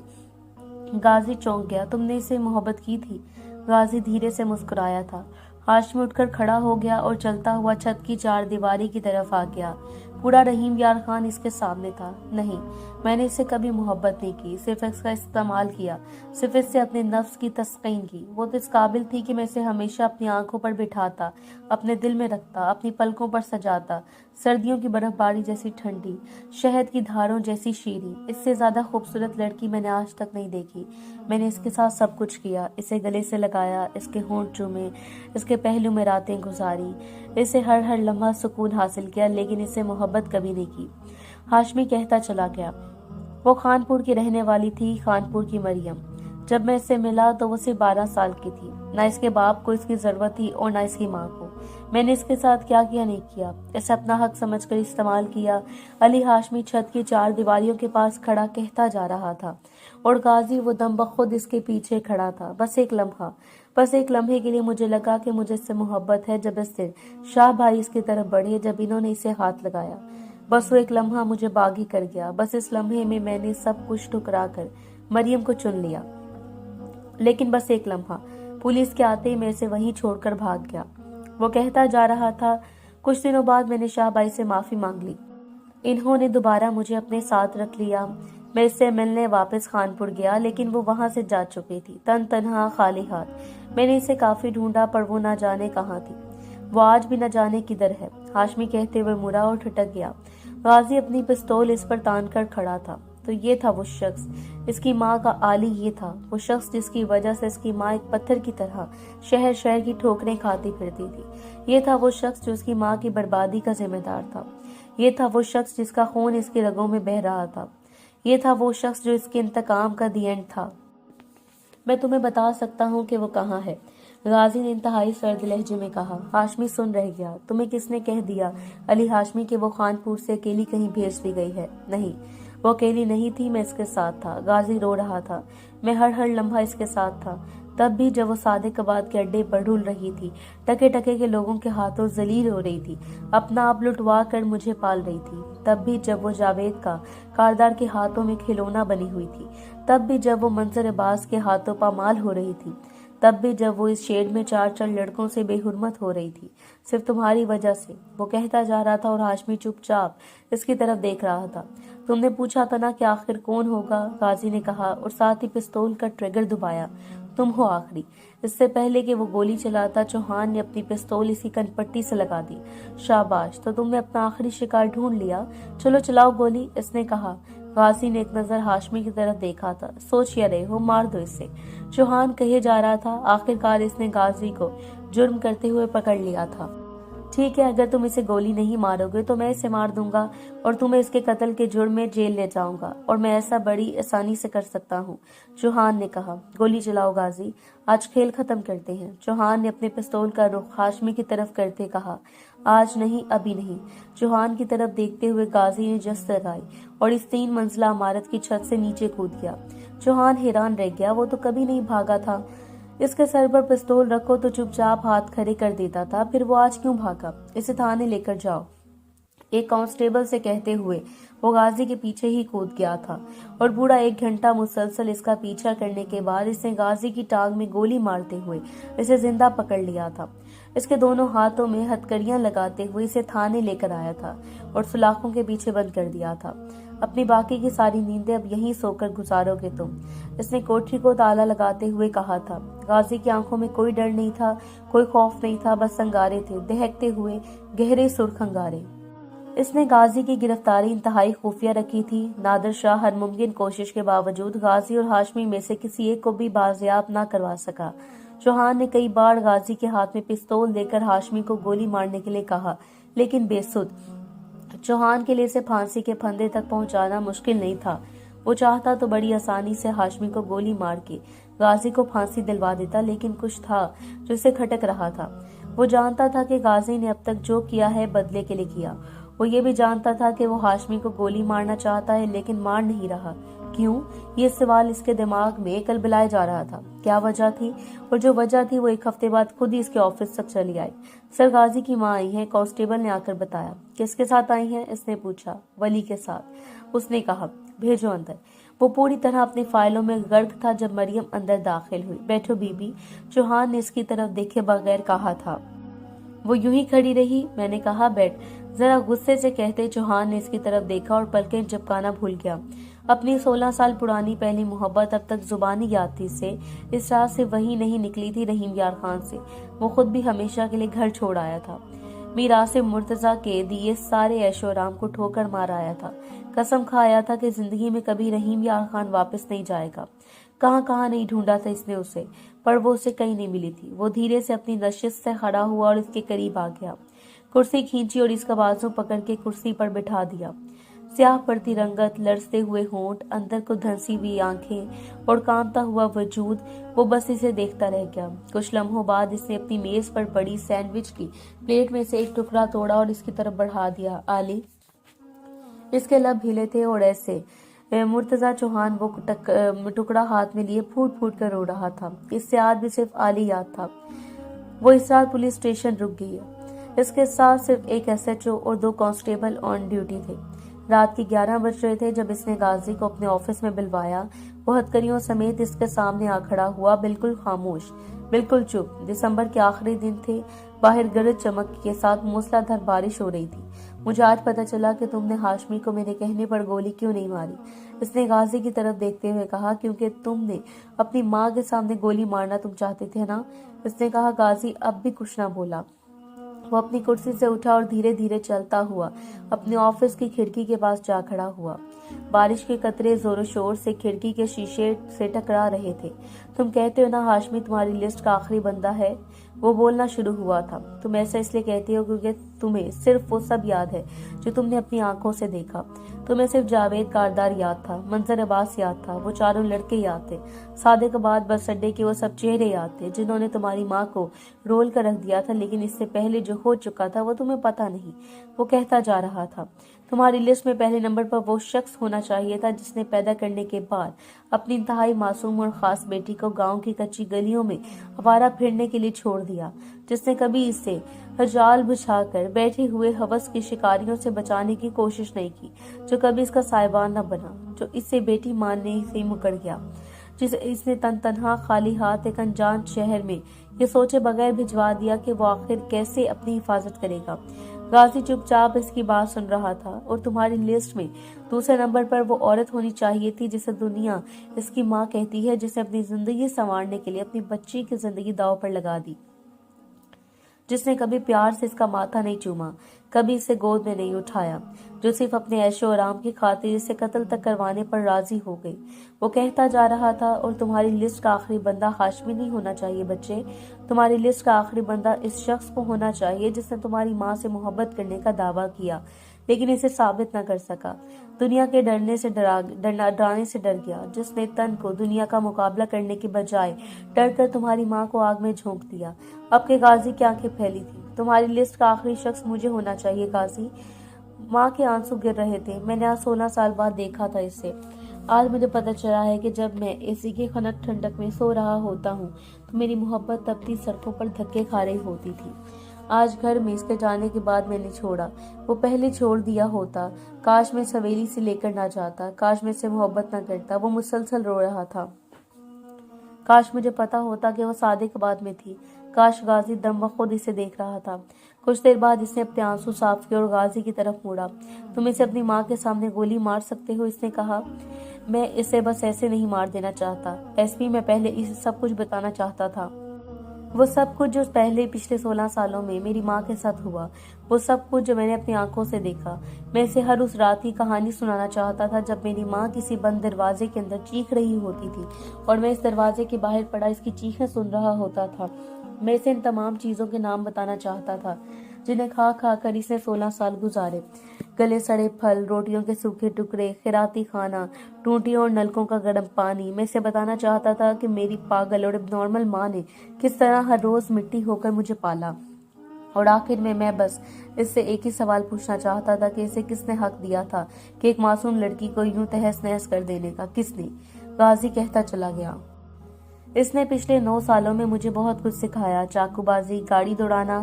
غازی چونک گیا. تم نے اسے محبت کی تھی؟ غازی دھیرے سے مسکرایا تھا. ہاشمی اٹھ کر کھڑا ہو گیا اور چلتا ہوا چھت کی 4 دیواری کی طرف آ گیا. پورا رحیم یار خان اس کے سامنے تھا. نہیں, میں نے اس سے کبھی محبت نہیں کی, صرف اس کا استعمال کیا, صرف اس سے اپنے نفس کی تسکین کی. وہ تو اس قابل تھی کہ میں اسے ہمیشہ اپنی آنکھوں پر بٹھاتا, اپنے دل میں رکھتا, اپنی پلکوں پر سجاتا. سردیوں کی برف باری جیسی ٹھنڈی, شہد کی دھاروں جیسی شیریں. اس سے زیادہ خوبصورت لڑکی میں نے آج تک نہیں دیکھی. میں نے اس کے ساتھ سب کچھ کیا, اسے گلے سے لگایا, اس کے ہونٹ چومے, اس کے پہلو میں راتیں گزاری, اسے ہر لمحہ سکون حاصل کیا, لیکن اسے محبت کبھی نہیں کی. ہاشمی کہتا چلا گیا. وہ خانپور کی رہنے والی تھی, خانپور کی مریم. جب میں اس سے ملا تو وہ صرف 12 سال کی تھی. نہ اس کے باپ کو اس کی ضرورت تھی اور نہ اس کی ماں کو. میں نے اس کے ساتھ کیا نہیں کیا, اسے اپنا حق سمجھ کر استعمال کیا. علی ہاشمی چھت کی 4 دیواریوں کے پاس کھڑا کہتا جا رہا تھا, اور غازی وہ دم بخود اس کے پیچھے کھڑا تھا. بس ایک لمحے کے لیے مجھے لگا کہ مجھے اس سے محبت ہے. جب اس سے شاہ بھائی اس کی طرف بڑھے, جب انہوں نے اسے ہاتھ لگایا, بس وہ ایک لمحہ مجھے باغی کر گیا. بس اس لمحے میں میں نے سب کچھ ٹھکرا کر مریم کو چن لیا. لیکن بس ایک لمحہ, پولیس کے آتے ہی میں اسے وہیں چھوڑ کر بھاگ گیا. وہ کہتا جا رہا تھا. کچھ دنوں بعد میں نے شاہ بھائی سے معافی مانگ لی. انہوں نے دوبارہ مجھے اپنے ساتھ رکھ لیا. میں اس سے ملنے واپس خانپور گیا, لیکن وہ وہاں سے جا چکی تھی, تنہا, خالی ہاتھ. میں نے اسے کافی ڈھونڈا, پر وہ نہ جانے کہاں تھی. وہ آج بھی نہ جانے کدھر ہے. ہاشمی کہتے ہوئے مرا اور ٹھٹک گیا. غازی اپنی پستول اس پر تان کر کھڑا تھا. تو یہ تھا وہ شخص, اس کی ماں کا عالی. یہ تھا وہ شخص جس کی وجہ سے اس کی ماں ایک پتھر کی طرح شہر کی ٹھوکریں کھاتی پھرتی تھی. یہ تھا وہ شخص جو اس کی ماں کی بربادی کا ذمہ دار تھا. یہ تھا وہ شخص جس کا خون اس کی رگوں میں بہہ رہا تھا. یہ تھا وہ شخص جو اس کے انتقام کا دی اینڈ تھا. میں تمہیں بتا سکتا ہوں کہ وہ کہاں ہے, غازی نے انتہائی سرد لہجے میں کہا. ہاشمی سن رہ گیا. تمہیں کس نے کہہ دیا علی ہاشمی کہ وہ خانپور سے اکیلی کہیں بھیج دی گئی ہے؟ نہیں, وہ اکیلی نہیں تھی, میں اس کے ساتھ تھا. غازی رو رہا تھا. میں ہر لمحہ اس کے ساتھ تھا. تب بھی جب وہ سادے کباب کے اڈے پر ڈھول رہی تھی, ٹکے کے لوگوں کے ہاتھوں ذلیل ہو رہی تھی, اپنا آپ لٹوا کر مجھے پال رہی تھی. تب بھی جب وہ جاوید کا کاردار کے ہاتھوں میں کھلونا بنی ہوئی تھی. تب بھی جب وہ منظر عباس کے ہاتھوں پامال ہو رہی تھی. تب بھی جب وہ اس شیڈ میں 4 لڑکوں سے بے حرمت ہو رہی تھی, صرف تمہاری وجہ سے. وہ کہتا جا رہا تھا اور ہاشمی چپ چاپ اس کی طرف دیکھ رہا تھا. تم نے پوچھا تھا نا کہ آخر کون ہوگا, غازی نے کہا, اور ساتھ ہی پستول کا ٹریگر دبایا. تم ہو آخری. اس سے پہلے کہ وہ گولی چلاتا, چوہان نے اپنی پستول اسی کن پٹی سے لگا دی. شاباش, تو تم نے اپنا آخری شکار ڈھونڈ لیا. چلو چلاؤ گولی, اس نے کہا. गाजी ने एक नजर हाशमी की तरफ देखा था। सोच या रहे हो, मार दो इसे, चौहान कहे जा रहा था। आखिरकार इसने गाजी को जुर्म करते हुए पकड़ लिया था। ठीक है, अगर तुम इसे गोली नहीं मारोगे तो मैं इसे मार दूंगा और तुम्हें इसके कत्ल के जुर्म में जेल ले जाऊंगा, और मैं ऐसा बड़ी आसानी से कर सकता हूँ, चौहान ने कहा। गोली चलाओ गाजी, आज खेल खत्म करते हैं, चौहान ने अपने पिस्तौल का रुख हाशमी की तरफ करते कहा। आज नहीं, अभी नहीं, चौहान की तरफ देखते हुए गाजी ने जस्त लगाई और इस 3 मंजिला इमारत की छत से नीचे कूद गया। चौहान हैरान रह गया, वो तो कभी नहीं भागा था। इसके सर पर पिस्तौल रखो तो चुपचाप हाथ खड़े कर देता था, फिर वो आज क्यों भागा? इसे थाने लेकर जाओ, एक कांस्टेबल से कहते हुए वो गाजी के पीछे ही कूद गया था और पूरा 1 घंटा मुसलसल इसका पीछा करने के बाद इसने गाजी की टांग में गोली मारते हुए इसे जिंदा पकड़ लिया था। इसके दोनों हाथों में हथकड़ियां लगाते हुए इसे थाने लेकर आया था और सलाखों के पीछे बंद कर दिया था। अपनी बाकी की सारी नींदें अब यहीं सोकर गुजारोगे तुम, इसने कोठरी को ताला लगाते हुए कहा था। गाजी की आंखों में कोई डर नहीं था, कोई खौफ नहीं था, बस अंगारे थे, दहकते हुए गहरे सुर्ख अंगारे। इसने गाजी की गिरफ्तारी इंतहाई खुफिया रखी थी। नादिर शाह हर मुमकिन कोशिश के बावजूद गाजी और हाशमी में से किसी एक को भी बाजियाब न करवा सका। चौहान ने कई बार गाजी के हाथ में पिस्तौल देकर हाशमी को गोली मारने के लिए कहा, लेकिन बेसुध। चौहान के लिए इसे फांसी के फंदे तक पहुंचाना मुश्किल नहीं था। वो चाहता तो बड़ी आसानी से हाशमी को गोली मार के गाजी को फांसी दिलवा देता, लेकिन कुछ था जो इसे खटक रहा था। वो जानता था कि गाजी ने अब तक जो किया है बदले के लिए किया। वो ये भी जानता था कि वो हाशमी को गोली मारना चाहता है, लेकिन मार नहीं रहा। क्यों? ये सवाल इसके दिमाग में कलबलाए जा रहा था। क्या वजह थी? और जो वजह थी वो 1 हफ्ते बाद खुद ही इसके ऑफिस तक चली आई। सर, गाजी की माँ आई है, कांस्टेबल ने आकर बताया। किसके साथ आई हैं? इसने पूछा। वली के साथ, उसने कहा। भेजो अंदर। वो पूरी तरह अपनी फाइलों में गर्क था जब मरियम अंदर दाखिल हुई। बैठो बीबी, चौहान ने इसकी तरफ देखे बगैर कहा था। वो यूं ही खड़ी रही। मैंने कहा बैठ, जरा गुस्से से कहते चौहान ने इसकी तरफ देखा और पलकें झपकाना भूल गया। अपनी 16 साल पुरानी पहली मोहब्बत अब तक जुबानी याद थी से, इस रात से वही नहीं निकली थी रहीम यार खान से। वो खुद भी हमेशा के लिए घर छोड़ आया था। मीर आसिम मुर्तजा के दिए सारे ऐशो आराम को ठोकर मार आया था। कसम खाया था कि जिंदगी में कभी रहीम यार खान वापस नहीं जाएगा। कहाँ कहाँ नहीं ढूंढा था इसने उसे, पर वो उसे कहीं नहीं मिली थी। वो धीरे से अपनी नशिश से खड़ा हुआ और इसके करीब आ गया। कुर्सी खींची और इसका बाजू पकड़ के कुर्सी पर बिठा दिया। स्याह पड़ती रंगत, लरसते हुए होंठ, अंदर को धंसी हुई आंखें और कांपता हुआ वजूद, वो बस इसे देखता रह गया। कुछ लम्हों बाद इसने अपनी मेज पर पड़ी सैंडविच की प्लेट में से एक टुकड़ा तोड़ा और इसकी तरफ बढ़ा दिया। आली, इसके लब हिले थे और ऐसे मुर्तजा चौहान वो टुकड़ा हाथ में लिए फूट फूट कर रो रहा था। इससे आज भी सिर्फ आली याद था। वो इस रात पुलिस स्टेशन रुक गई है। इसके साथ सिर्फ एक SHO और 2 कांस्टेबल ऑन ड्यूटी थे। रात के 11 बज रहे थे जब इसने गाजी को अपने ऑफिस में बुलवाया। वो हथकड़ियों समेत इसके सामने आ खड़ा हुआ, बिल्कुल खामोश, बिल्कुल चुप। दिसंबर के आखिरी दिन थे। बाहर गरज चमक के साथ मूसलाधार बारिश हो रही थी। मुझे आज पता चला कि तुमने हाशमी को मेरे कहने पर गोली क्यों नहीं मारी, इसने गाजी की तरफ देखते हुए कहा। क्योंकि तुमने अपनी माँ के सामने गोली मारना तुम चाहते थे ना, इसने कहा। गाजी अब भी कुछ ना बोला। वो अपनी कुर्सी से उठा और धीरे धीरे चलता हुआ अपने ऑफिस की खिड़की के पास जा खड़ा हुआ। बारिश के कतरे जोरों शोर से खिड़की के शीशे से टकरा रहे थे। तुम कहते हो ना हाशमी तुम्हारी लिस्ट का आखिरी बंदा है, वो बोलना शुरू हुआ था। तुम ऐसा इसलिए कहते हो क्योंकि तुम्हें सिर्फ वो सब याद है जो तुमने अपनी आंखों से देखा। तुम्हें सिर्फ जावेद कारदार याद था, मंजर अब्बास याद था, वो चारों लड़के याद थे, सादिक बाद बस अड्डे के वो सब चेहरे याद थे जिन्होंने तुम्हारी माँ को रोल कर रख दिया था। लेकिन इससे पहले जो हो चुका था वो तुम्हें पता नहीं। वो कहता जा रहा था तुम्हारी लिस्ट में पहले नंबर पर वो शख्स होना चाहिए था जिसने पैदा करने के बाद अपनी इंतहाई मासूम और खास बेटी को गांव की कच्ची गलियों में आवारा फिरने के लिए छोड़ दिया, जिसने कभी इसे जाल बिछाकर बैठे हुए हवस की शिकारियों से बचाने की कोशिश नहीं की, जो कभी इसका साहिबान न बना, जो इससे बेटी मानने से मुकर गया, जिसे इसने तनहा खाली हाथ एक अनजान शहर में ये सोचे बगैर भिजवा दिया कि वो आखिर कैसे अपनी हिफाजत करेगा। गाजी चुपचाप इसकी बात सुन रहा था। और तुम्हारी लिस्ट में दूसरे नंबर पर वो औरत होनी चाहिए थी जिसे दुनिया इसकी माँ कहती है, जिसने अपनी जिंदगी संवारने के लिए अपनी बच्ची की जिंदगी दांव पर लगा दी, جس نے کبھی پیار سے اس کا ماتھا نہیں چوما، کبھی اسے گود میں نہیں اٹھایا، جو صرف اپنے عیش و آرام کی خاطر اسے قتل تک کروانے پر راضی ہو گئی۔ وہ کہتا جا رہا تھا، اور تمہاری لسٹ کا آخری بندہ ہاشمی نہیں ہونا چاہیے بچے، تمہاری لسٹ کا آخری بندہ اس شخص کو ہونا چاہیے جس نے تمہاری ماں سے محبت کرنے کا دعویٰ کیا لیکن اسے ثابت نہ کر سکا، دنیا کے ڈرانے سے ڈر گیا، جس نے تن کو دنیا کا مقابلہ کرنے کے بجائے ڈر کر تمہاری ماں کو آگ میں جھونک دیا۔ اب کے قاضی کی آنکھیں پھیلی تھی۔ تمہاری لسٹ کا آخری شخص مجھے ہونا چاہیے قاضی۔ ماں کے آنسو گر رہے تھے۔ میں نے آج 16 سال بعد دیکھا تھا اسے۔ آج مجھے پتہ چلا ہے کہ جب میں اسی کی خنک ٹھنڈک میں سو رہا ہوتا ہوں تو میری محبت تپتی سڑکوں پر دھکے کھا رہی ہوتی تھی۔ آج گھر میں اس کے جانے کے بعد میں نے چھوڑا، وہ پہلے چھوڑ دیا ہوتا، کاش میں سویلی سے لے کر نہ جاتا، کاش میں اس سے محبت نہ کرتا۔ وہ مسلسل رو رہا تھا۔ کاش مجھے پتا ہوتا کہ وہ صادق آباد میں تھی، کاش غازی دم بخود اسے دیکھ رہا تھا۔ کچھ دیر بعد اس نے اپنے آنسو صاف کیے اور غازی کی طرف مڑا۔ تم اسے اپنی ماں کے سامنے گولی مار سکتے ہو، اس نے کہا۔ میں اسے بس ایسے نہیں مار دینا چاہتا ایس پی، میں پہلے اسے سب کچھ بتانا چاہتا تھا، وہ سب کچھ جو پچھلے 16 سالوں میں میری ماں کے ساتھ ہوا، وہ سب کچھ جو میں نے اپنی آنکھوں سے دیکھا۔ میں اسے ہر اس رات کی کہانی سنانا چاہتا تھا جب میری ماں کسی بند دروازے کے اندر چیخ رہی ہوتی تھی اور میں اس دروازے کے باہر پڑا اس کی چیخیں سن رہا ہوتا تھا۔ میں اسے ان تمام چیزوں کے نام بتانا چاہتا تھا جنہیں کھا کھا کر اس نے 16 سال گزارے، گلے سڑے پھل، روٹیوں کے سوکھے ٹکڑے، خیراتی کھانا، ٹوٹیوں اور نلکوں کا گرم پانی۔ میں اسے بتانا چاہتا تھا کہ میری پاگل اور اب نارمل ماں نے کس طرح ہر روز مٹی ہو کر مجھے پالا، اور آخر میں بس اس سے ایک ہی سوال پوچھنا چاہتا تھا کہ اسے کس نے حق دیا تھا کہ ایک معصوم لڑکی کو یوں تہس نہس کر دینے کا، کس نے؟ غازی کہتا چلا گیا۔ اس نے پچھلے 9 سالوں میں مجھے بہت کچھ سکھایا، چاقو بازی، گاڑی دوڑانا،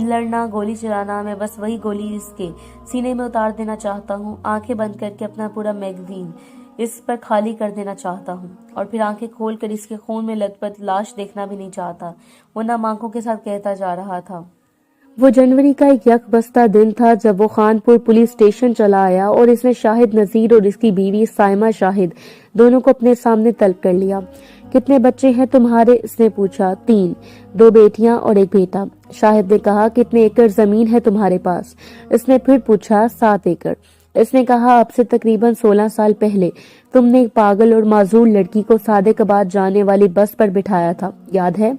لڑنا، گولی چلانا۔ میں بس وہی گولی اس کے سینے میں اتار دینا چاہتا ہوں، آنکھیں بند کر کے اپنا پورا میگزین اس پر خالی کر دینا چاہتا ہوں، اور پھر آنکھیں کھول کر اس کے خون میں لت پت لاش دیکھنا بھی نہیں چاہتا۔ وہ نم آنکھوں کے ساتھ کہتا جا رہا تھا۔ وہ جنوری کا ایک یک بستہ دن تھا جب وہ خانپور پولیس اسٹیشن چلا آیا اور اس نے شاہد نذیر اور اس کی بیوی سائمہ شاہد دونوں کو اپنے سامنے طلب کر لیا۔ کتنے بچے ہیں تمہارے؟ اس نے پوچھا۔ 3، 2 بیٹیاں اور 1 بیٹا۔ شاہد نے کہا۔ کتنے ایکڑ زمین ہے تمہارے پاس؟ اس نے پھر پوچھا۔ 7 ایکڑ۔ اس نے کہا اب سے تقریباً 16 سال پہلے تم نے ایک پاگل اور معذور لڑکی کو صادق آباد جانے والی بس پر بٹھایا تھا، یاد ہے؟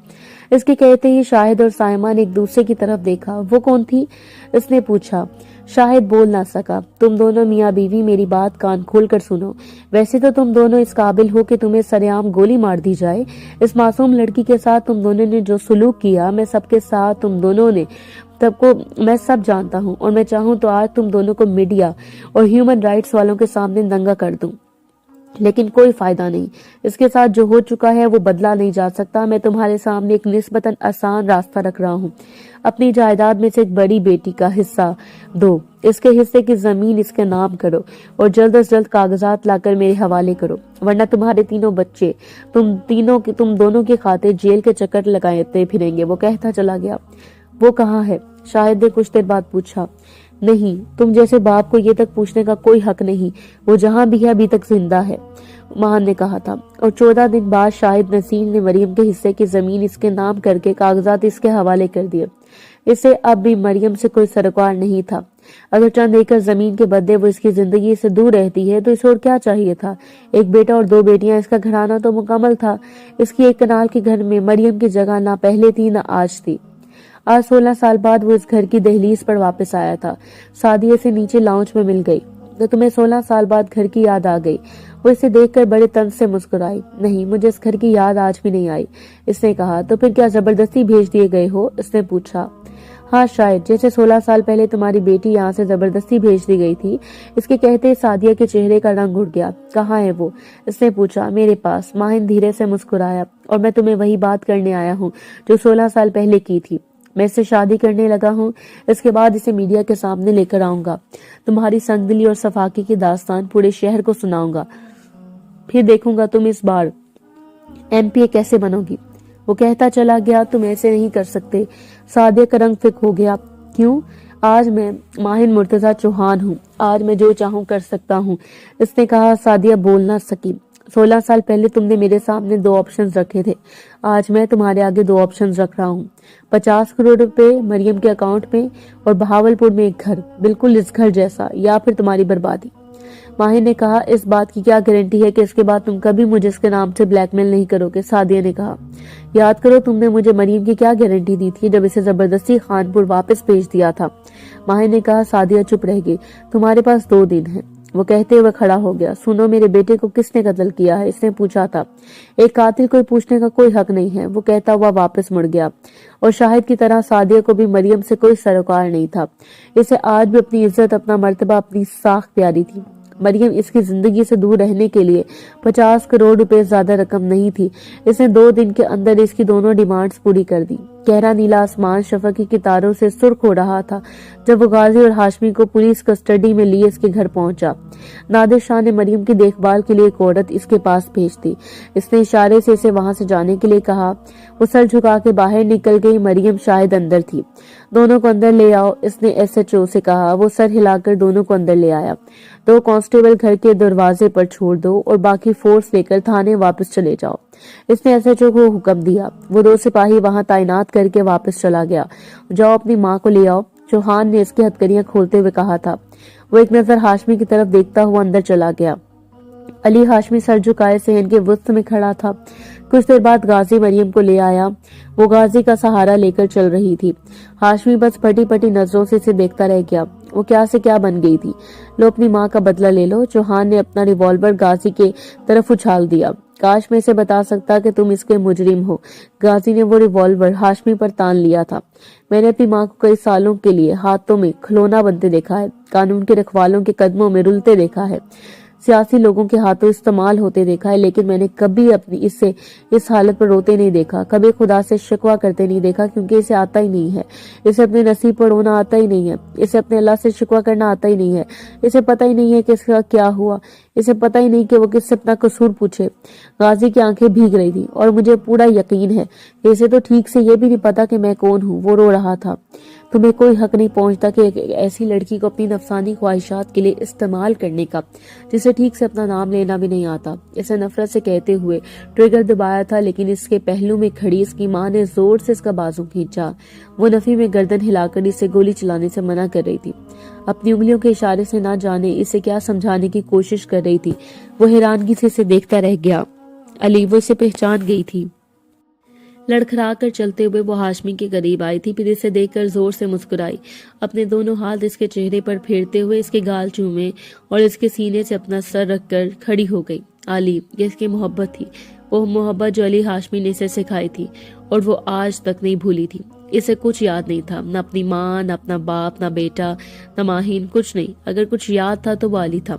اس کے کہتے ہی شاہد اور سائمہ نے ایک دوسرے کی طرف دیکھا۔ وہ کون تھی؟ اس نے پوچھا۔ شاہد بول نہ سکا۔ تم دونوں میاں بیوی میری بات کان کھول کر سنو، ویسے تو تم دونوں اس قابل ہو کہ تمہیں سرعام گولی مار دی جائے۔ اس معصوم لڑکی کے ساتھ تم دونوں نے جو سلوک کیا، میں سب کے ساتھ تم دونوں نے میں سب جانتا ہوں، اور میں چاہوں تو آج تم دونوں کو میڈیا اور ہیومن رائٹس والوں کے سامنے ننگا کر دوں، لیکن کوئی فائدہ نہیں۔ اس کے ساتھ جو ہو چکا ہے وہ بدلا نہیں جا سکتا۔ میں تمہارے سامنے ایک نسبتاً آسان راستہ رکھ رہا ہوں۔ اپنی جائیداد میں سے ایک بڑی بیٹی کا حصہ دو، اس کے حصے کی زمین اس کے نام کرو اور جلد از جلد کاغذات لا کر میرے حوالے کرو، ورنہ تمہارے تینوں بچے تم دونوں کی خاطر جیل کے چکر لگاتے پھریں گے۔ وہ کہتا چلا گیا۔ وہ کہاں ہے؟ شاہد نے کچھ دیر بعد پوچھا۔ نہیں، تم جیسے باپ کو یہ تک پوچھنے کا کوئی حق نہیں، وہ جہاں بھی ہے ابھی تک زندہ ہے، ماہن نے کہا تھا۔ اور 14 دن بعد شاہد نصیر نے مریم کے حصے کی زمین اس کے نام کر کے کاغذات اس کے حوالے کر دیے۔ اسے اب بھی مریم سے کوئی سروکار نہیں تھا۔ اگر چند ایکڑ زمین کے بدلے وہ اس کی زندگی سے دور رہتی ہے تو اسے اور کیا چاہیے تھا؟ ایک بیٹا اور 2 بیٹیاں، اس کا گھرانہ تو مکمل تھا۔ اس کی 1 کنال کے گھر میں مریم کی جگہ نہ پہلے تھی نہ آج تھی۔ آج 16 سال بعد وہ اس گھر کی دہلیز پر واپس آیا تھا۔ سعدیہ سے نیچے لاؤنج میں مل گئی۔ تو تمہیں 16 سال بعد گھر کی یاد آ گئی؟ وہ اسے دیکھ کر بڑے طنز سے مسکرائی۔ نہیں، مجھے اس گھر کی یاد آج بھی نہیں آئی، اس نے کہا۔ تو پھر کیا زبردستی بھیج دیے گئے ہو؟ اس نے پوچھا۔ ہاں شاید، جیسے 16 سال پہلے تمہاری بیٹی یہاں سے زبردستی بھیج دی گئی تھی۔ اس کے کہتے سعدیہ کے چہرے کا رنگ اڑ گیا۔ کہاں ہے وہ؟ اس نے پوچھا۔ میرے پاس، ماہن دھیرے سے مسکرایا، اور میں تمہیں وہی بات کرنے آیا ہوں جو 16 سال پہلے کی تھی۔ میں اس سے شادی کرنے لگا ہوں، اس کے بعد اسے میڈیا کے سامنے لے کر آؤں گا، تمہاری سنگدلی اور صفاقی کی داستان پورے شہر کو سناؤں گا، پھر دیکھوں گا تم اس بار MP کیسے بنو گی۔ وہ کہتا چلا گیا۔ تم ایسے نہیں کر سکتے۔ سعدیہ کا رنگ فک ہو گیا۔ کیوں؟ آج میں ماہن مرتضی چوہان ہوں، آج میں جو چاہوں کر سکتا ہوں، اس نے کہا۔ سعدیہ بول نہ سکی۔ 16 साल पहले तुमने मेरे सामने 2 ऑप्शंस रखे थे, आज मैं तुम्हारे आगे 2 ऑप्शंस रख रहा हूँ। 50 करोड़ रुपए मरियम के अकाउंट में और बहावलपुर में एक घर, बिल्कुल इस घर जैसा, या फिर तुम्हारी बर्बादी। माहिर ने कहा, इस बात की क्या गारंटी है कि इसके बाद तुम कभी मुझे इसके नाम से ब्लैकमेल नहीं करोगे? सादिया ने कहा, याद करो तुमने मुझे मरियम की क्या गारंटी दी थी जब इसे जबरदस्ती खानपुर वापस भेज दिया था। माहिर ने कहा। सादिया चुप रह गई। तुम्हारे पास 2 दिन है, वो कहते हुए खड़ा हो गया। सुनो, मेरे बेटे को किसने कत्ल किया है? इसने पूछा था। एक कातिल को पूछने का कोई हक नहीं है, वो कहता हुआ वापस मुड़ गया। और शाहिद की तरह सादिया को भी मरियम से कोई सरोकार नहीं था। इसे आज भी अपनी इज्जत, अपना मर्तबा, अपनी साख प्यारी थी। मरियम इसकी जिंदगी से दूर रहने के लिए 50 करोड़ रुपए ज्यादा रकम नहीं थी। इसने 2 दिन के अंदर इसकी दोनों डिमांड्स पूरी कर दी। गहरा नीला आसमान शफकी की तारों से सुर्ख हो रहा था जब वो गाजी और हाशमी को पुलिस कस्टडी में लिए इसके घर पहुंचा। नादिर शाह ने मरियम की देखभाल के लिए एक औरत इसके पास भेज दी। इसने इशारे से इसे वहां से जाने के लिए कहा। वो सर झुका के बाहर निकल गई। मरियम शायद अंदर थी। दोनों को अंदर ले आओ, इसने SHO से कहा। वो सर हिलाकर दोनों को अंदर ले आया। 2 कांस्टेबल घर के दरवाजे पर छोड़ दो और बाकी फोर्स लेकर थाने वापस चले जाओ, इसने SHO को हुक्म दिया। वो 2 सिपाही वहां तैनात करके वापस चला गया। जाओ अपनी माँ को ले आओ, चौहान ने इसकी हथकड़ियां खोलते हुए कहा था। वो एक नजर हाशमी की तरफ देखता हुआ अंदर चला गया। अली हाशमी सर झुकाए सहन के वस्त में खड़ा था। कुछ देर बाद गाजी मरियम को ले आया। वो गाजी का सहारा लेकर चल रही थी। हाशमी बस पटी पटी नजरों से इसे देखता रह गया। वो क्या से क्या बन गई थी। लो अपनी माँ का बदला ले लो। चौहान ने अपना रिवॉल्वर गाजी के तरफ उछाल दिया। काश मैं इसे बता सकता कि तुम इसके मुजरिम हो। गाजी ने वो रिवॉल्वर हाशमी पर तान लिया था। मैंने अपनी माँ को कई सालों के लिए हाथों में खिलौना बनते देखा है, कानून के रखवालों के कदमों में रुलते देखा है, सियासी लोगों के हाथों इस्तेमाल होते देखा है, लेकिन मैंने कभी अपनी इसे इस हालत पर रोते नहीं देखा, कभी खुदा से शिकवा करते नहीं देखा, क्योंकि इसे आता ही नहीं है। इसे अपने नसीब पर रोना आता ही नहीं है। इसे अपने अल्लाह से शिकवा करना आता ही नहीं है। इसे पता ही नहीं है कि इसका क्या हुआ। इसे पता ही नहीं कि वो किससे अपना कसूर पूछे। गाजी की आंखें भीग रही थी और मुझे पूरा यकीन है कि इसे तो ठीक से ये भी नहीं पता कि मैं कौन हूँ। वो रो रहा था। तुम्हें कोई हक नहीं पहुंचता कि एक ऐसी लड़की को अपनी नफसानी ख्वाहिशात के लिए इस्तेमाल करने का जिसे ठीक से अपना नाम लेना भी नहीं आता। इसे नफरत से कहते हुए ट्रिगर दबाया था, लेकिन इसके पहलू में खड़ी इसकी माँ ने जोर से इसका बाजू खींचा। वो नफी में गर्दन हिलाकर इसे गोली चलाने से मना कर रही थी। अपनी उंगलियों के इशारे से ना जाने इसे क्या समझाने की कोशिश कर रही थी। वो हैरानगी से इसे देखता रह गया। अली, वो इसे पहचान गई थी। लड़खड़ा कर चलते हुए वो हाशमी के करीब आई थी, फिर इसे देखकर जोर से मुस्कुराई। अपने दोनों हाथ इसके चेहरे पर फेरते हुए इसके गाल चूमे और इसके सीने से अपना सर रखकर खड़ी हो गई। अली, ये इसकी मोहब्बत थी, वो मोहब्बत जो अली हाशमी ने इसे सिखाई थी और वो आज तक नहीं भूली थी। इसे कुछ याद नहीं था, न अपनी माँ, न अपना बाप, न बेटा, न माहीन, कुछ नहीं। अगर कुछ याद था तो वो अली था,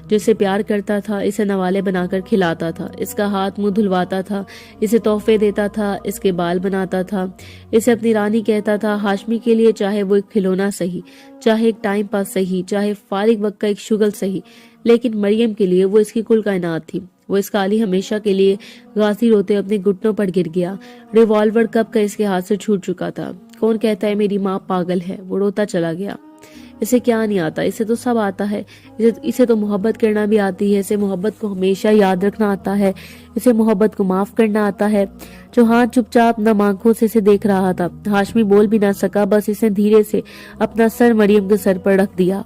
जो इसे प्यार करता था, इसे नवाले बनाकर खिलाता था, इसका हाथ मुंह धुलवाता था, इसे तोहफे देता था, इसके बाल बनाता था, इसे अपनी रानी कहता था। हाशमी के लिए चाहे वो एक खिलौना सही, चाहे एक टाइम पास सही, चाहे फारिग वक्त का एक शुगल सही, लेकिन मरियम के लिए वो इसकी कुल कायनात थी। वो इसका अली हमेशा के लिए। गाजी रोते अपने घुटनों पर गिर गया। रिवॉल्वर कब का इसके हाथ से छूट चुका था। कौन कहता है मेरी माँ पागल है। वो रोता चला गया। इसे क्या नहीं आता, इसे तो सब आता है। इसे तो मोहब्बत करना भी आती है, इसे मोहब्बत को हमेशा याद रखना आता है, इसे मोहब्बत को माफ करना आता है। चौहान चुपचाप नम आंखों से इसे देख रहा था। हाशमी बोल भी ना सका, बस इसने धीरे से अपना सर मरियम के सर पर रख दिया।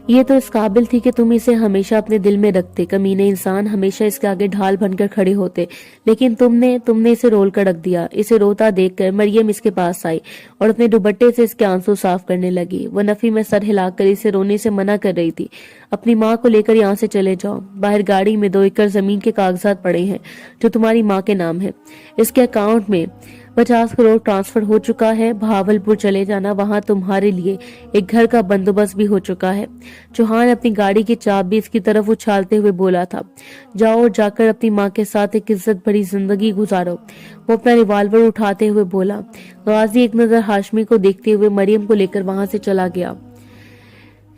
ये तो इस काबिल थी कि तुम इसे हमेशा अपने दिल में रखते, कमीने इंसान हमेशा इसके आगे ढाल बनकर खड़े होते, लेकिन तुमने इसे रोल कर रख दिया। इसे रोता देखकर मरियम इसके पास आई और अपने दुपट्टे से इसके आंसू साफ करने लगी। वो नफी में सर हिलाकर इसे रोने से मना कर रही थी। अपनी माँ को लेकर यहाँ से चले जाओ। बाहर गाड़ी में 2 एकड़ जमीन के कागजात पड़े हैं जो तुम्हारी माँ के नाम है। इसके अकाउंट में 50 करोड़ ट्रांसफर हो चुका है। भावलपुर चले जाना, वहां तुम्हारे लिए एक घर का बंदोबस्त भी हो चुका है। चौहान अपनी गाड़ी की चाबी इसकी तरफ उछालते हुए बोला था। जाओ और जाकर अपनी माँ के साथ एक इज्जत भरी जिंदगी गुजारो। वो अपना रिवॉल्वर उठाते हुए बोला। गाजी एक नजर हाशमी को देखते हुए मरियम को लेकर वहां से चला गया।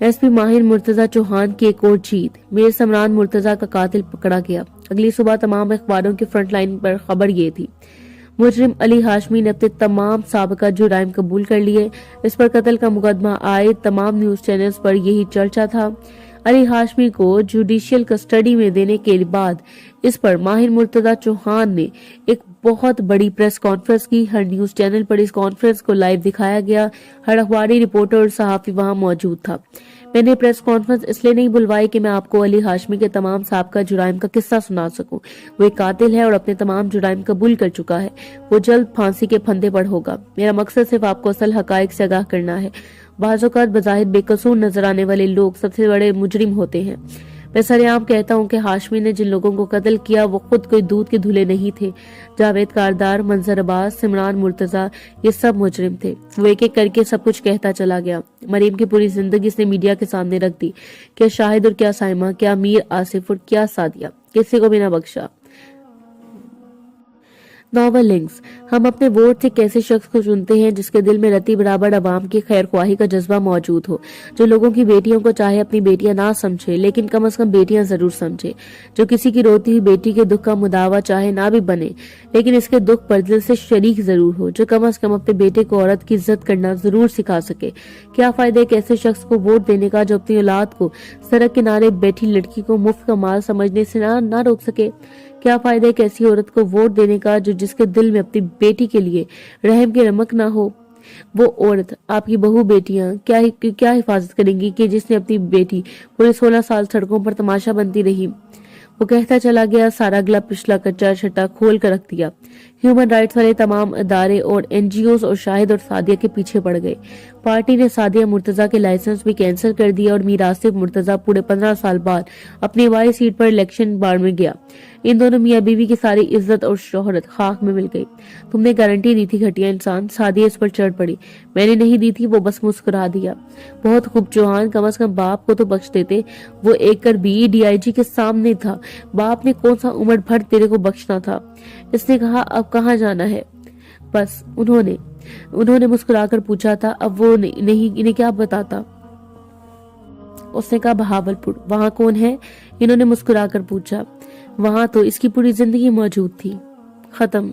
SP माहिर मुर्तजा चौहान की एक और जीत। मीर समरान मुर्तजा का कातिल पकड़ा गया। अगली सुबह तमाम अखबारों की फ्रंट लाइन पर खबर ये थी। मुजरिम अली हाशमी ने अपने तमाम साबिका जुराइम कबूल कर लिए। इस पर कत्ल का मुकदमा आए तमाम न्यूज चैनल्स पर यही चर्चा था। अली हाशमी को जुडिशियल कस्टडी में देने के बाद इस पर माहिर मुर्तजा चौहान ने एक बहुत बड़ी प्रेस कॉन्फ्रेंस की। हर न्यूज चैनल पर इस कॉन्फ्रेंस को लाइव दिखाया गया। हर अखबारी रिपोर्टर और सहाफी वहां मौजूद था। मैंने प्रेस कॉन्फ्रेंस इसलिए नहीं बुलवाई कि मैं आपको अली हाशमी के तमाम साबका जुराइम का किस्सा सुना सकूं। वो एक कातिल है और अपने तमाम जुराइम कबूल कर चुका है। वो जल्द फांसी के फंदे पर होगा। मेरा मकसद सिर्फ आपको असल हकाइक से आगाह करना है। बाज़ औक़ात बज़ाहिर बेकसूर नजर आने वाले लोग सबसे बड़े मुजरिम होते हैं। मैं सरेआम कहता हूँ कि हाशमी ने जिन लोगों को कत्ल किया वो खुद कोई दूध के धुले नहीं थे। जावेद कारदार, मंजर अब्बास, सिमरान मुर्तजा, ये सब मुजरिम थे। वो एक एक करके सब कुछ कहता चला गया। मरीम की पूरी जिंदगी इसने मीडिया के सामने रख दी। क्या शाहिद और क्या साइमा, क्या मीर आसिफ और क्या सादिया, किसी को भी ना बख्शा। Novel links. हम अपने वोट से कैसे शख्स को चुनते हैं जिसके दिल में रत्ती बराबर अवाम की खैर ख्वाही का जज्बा मौजूद हो, जो लोगों की बेटियों को चाहे अपनी बेटियां ना समझे लेकिन कम से कम बेटियां जरूर समझे, जो किसी की रोती हुई बेटी के दुख का मुदावा चाहे ना भी बने लेकिन इसके दुख पर दिल से शरीक जरूर हो, जो कम से कम अपने बेटे को औरत की इज्जत करना जरूर सिखा सके। क्या फायदा एक ऐसे शख्स को वोट देने का जो अपनी औलाद को सड़क किनारे बैठी लड़की को मुफ्त का माल समझने से ना रोक सके। क्या फायदा एक ऐसी औरत को वोट देने का जो जिसके दिल में अपनी बेटी के लिए रहम की रमक ना हो। वो औरत, आपकी बहू बेटियां क्या हिफाजत करेंगी कि जिसने अपनी बेटी पूरे 16 साल सड़कों पर तमाशा बनती रही। वो कहता चला गया, सारा गला पिछला कच्चा छट्टा खोल कर रख दिया। ह्यूमन राइट्स वाले तमाम अदारे और एनजीओ और शाहिद और सादिया के पीछे पड़ गए। पार्टी ने सादिया मुर्तजा के लाइसेंस भी कैंसिल कर दिया और मीर आसिफ मुर्तजा पूरे 15 साल बाद अपनी वाई सीट पर इलेक्शन बाड़ में गया। इन दोनों मियाँ बीवी की सारी इज्जत और शोहरत खाक में मिल गई। तुमने गारंटी दी थी घटिया इंसान। सादिया इस पर चढ़ पड़ी। मैंने नहीं दी थी, वो बस मुस्कुरा दिया। बहुत खूब चौहान, कम से कम बाप को तो बख्श देते। वो एक कर बी डीआईजी के सामने था। बाप ने कौन सा उम्र भर तेरे को बख्शना था। इसने कहा, अब कहाँ जाना है। बस उन्होंने मुस्कुराकर पूछा था, अब वो नहीं इन्हें क्या बताता। उसने कहा, बहावलपुर। वहां कौन है? इन्होंने मुस्कुराकर पूछा। वहां तो इसकी पूरी जिंदगी मौजूद थी। खत्म।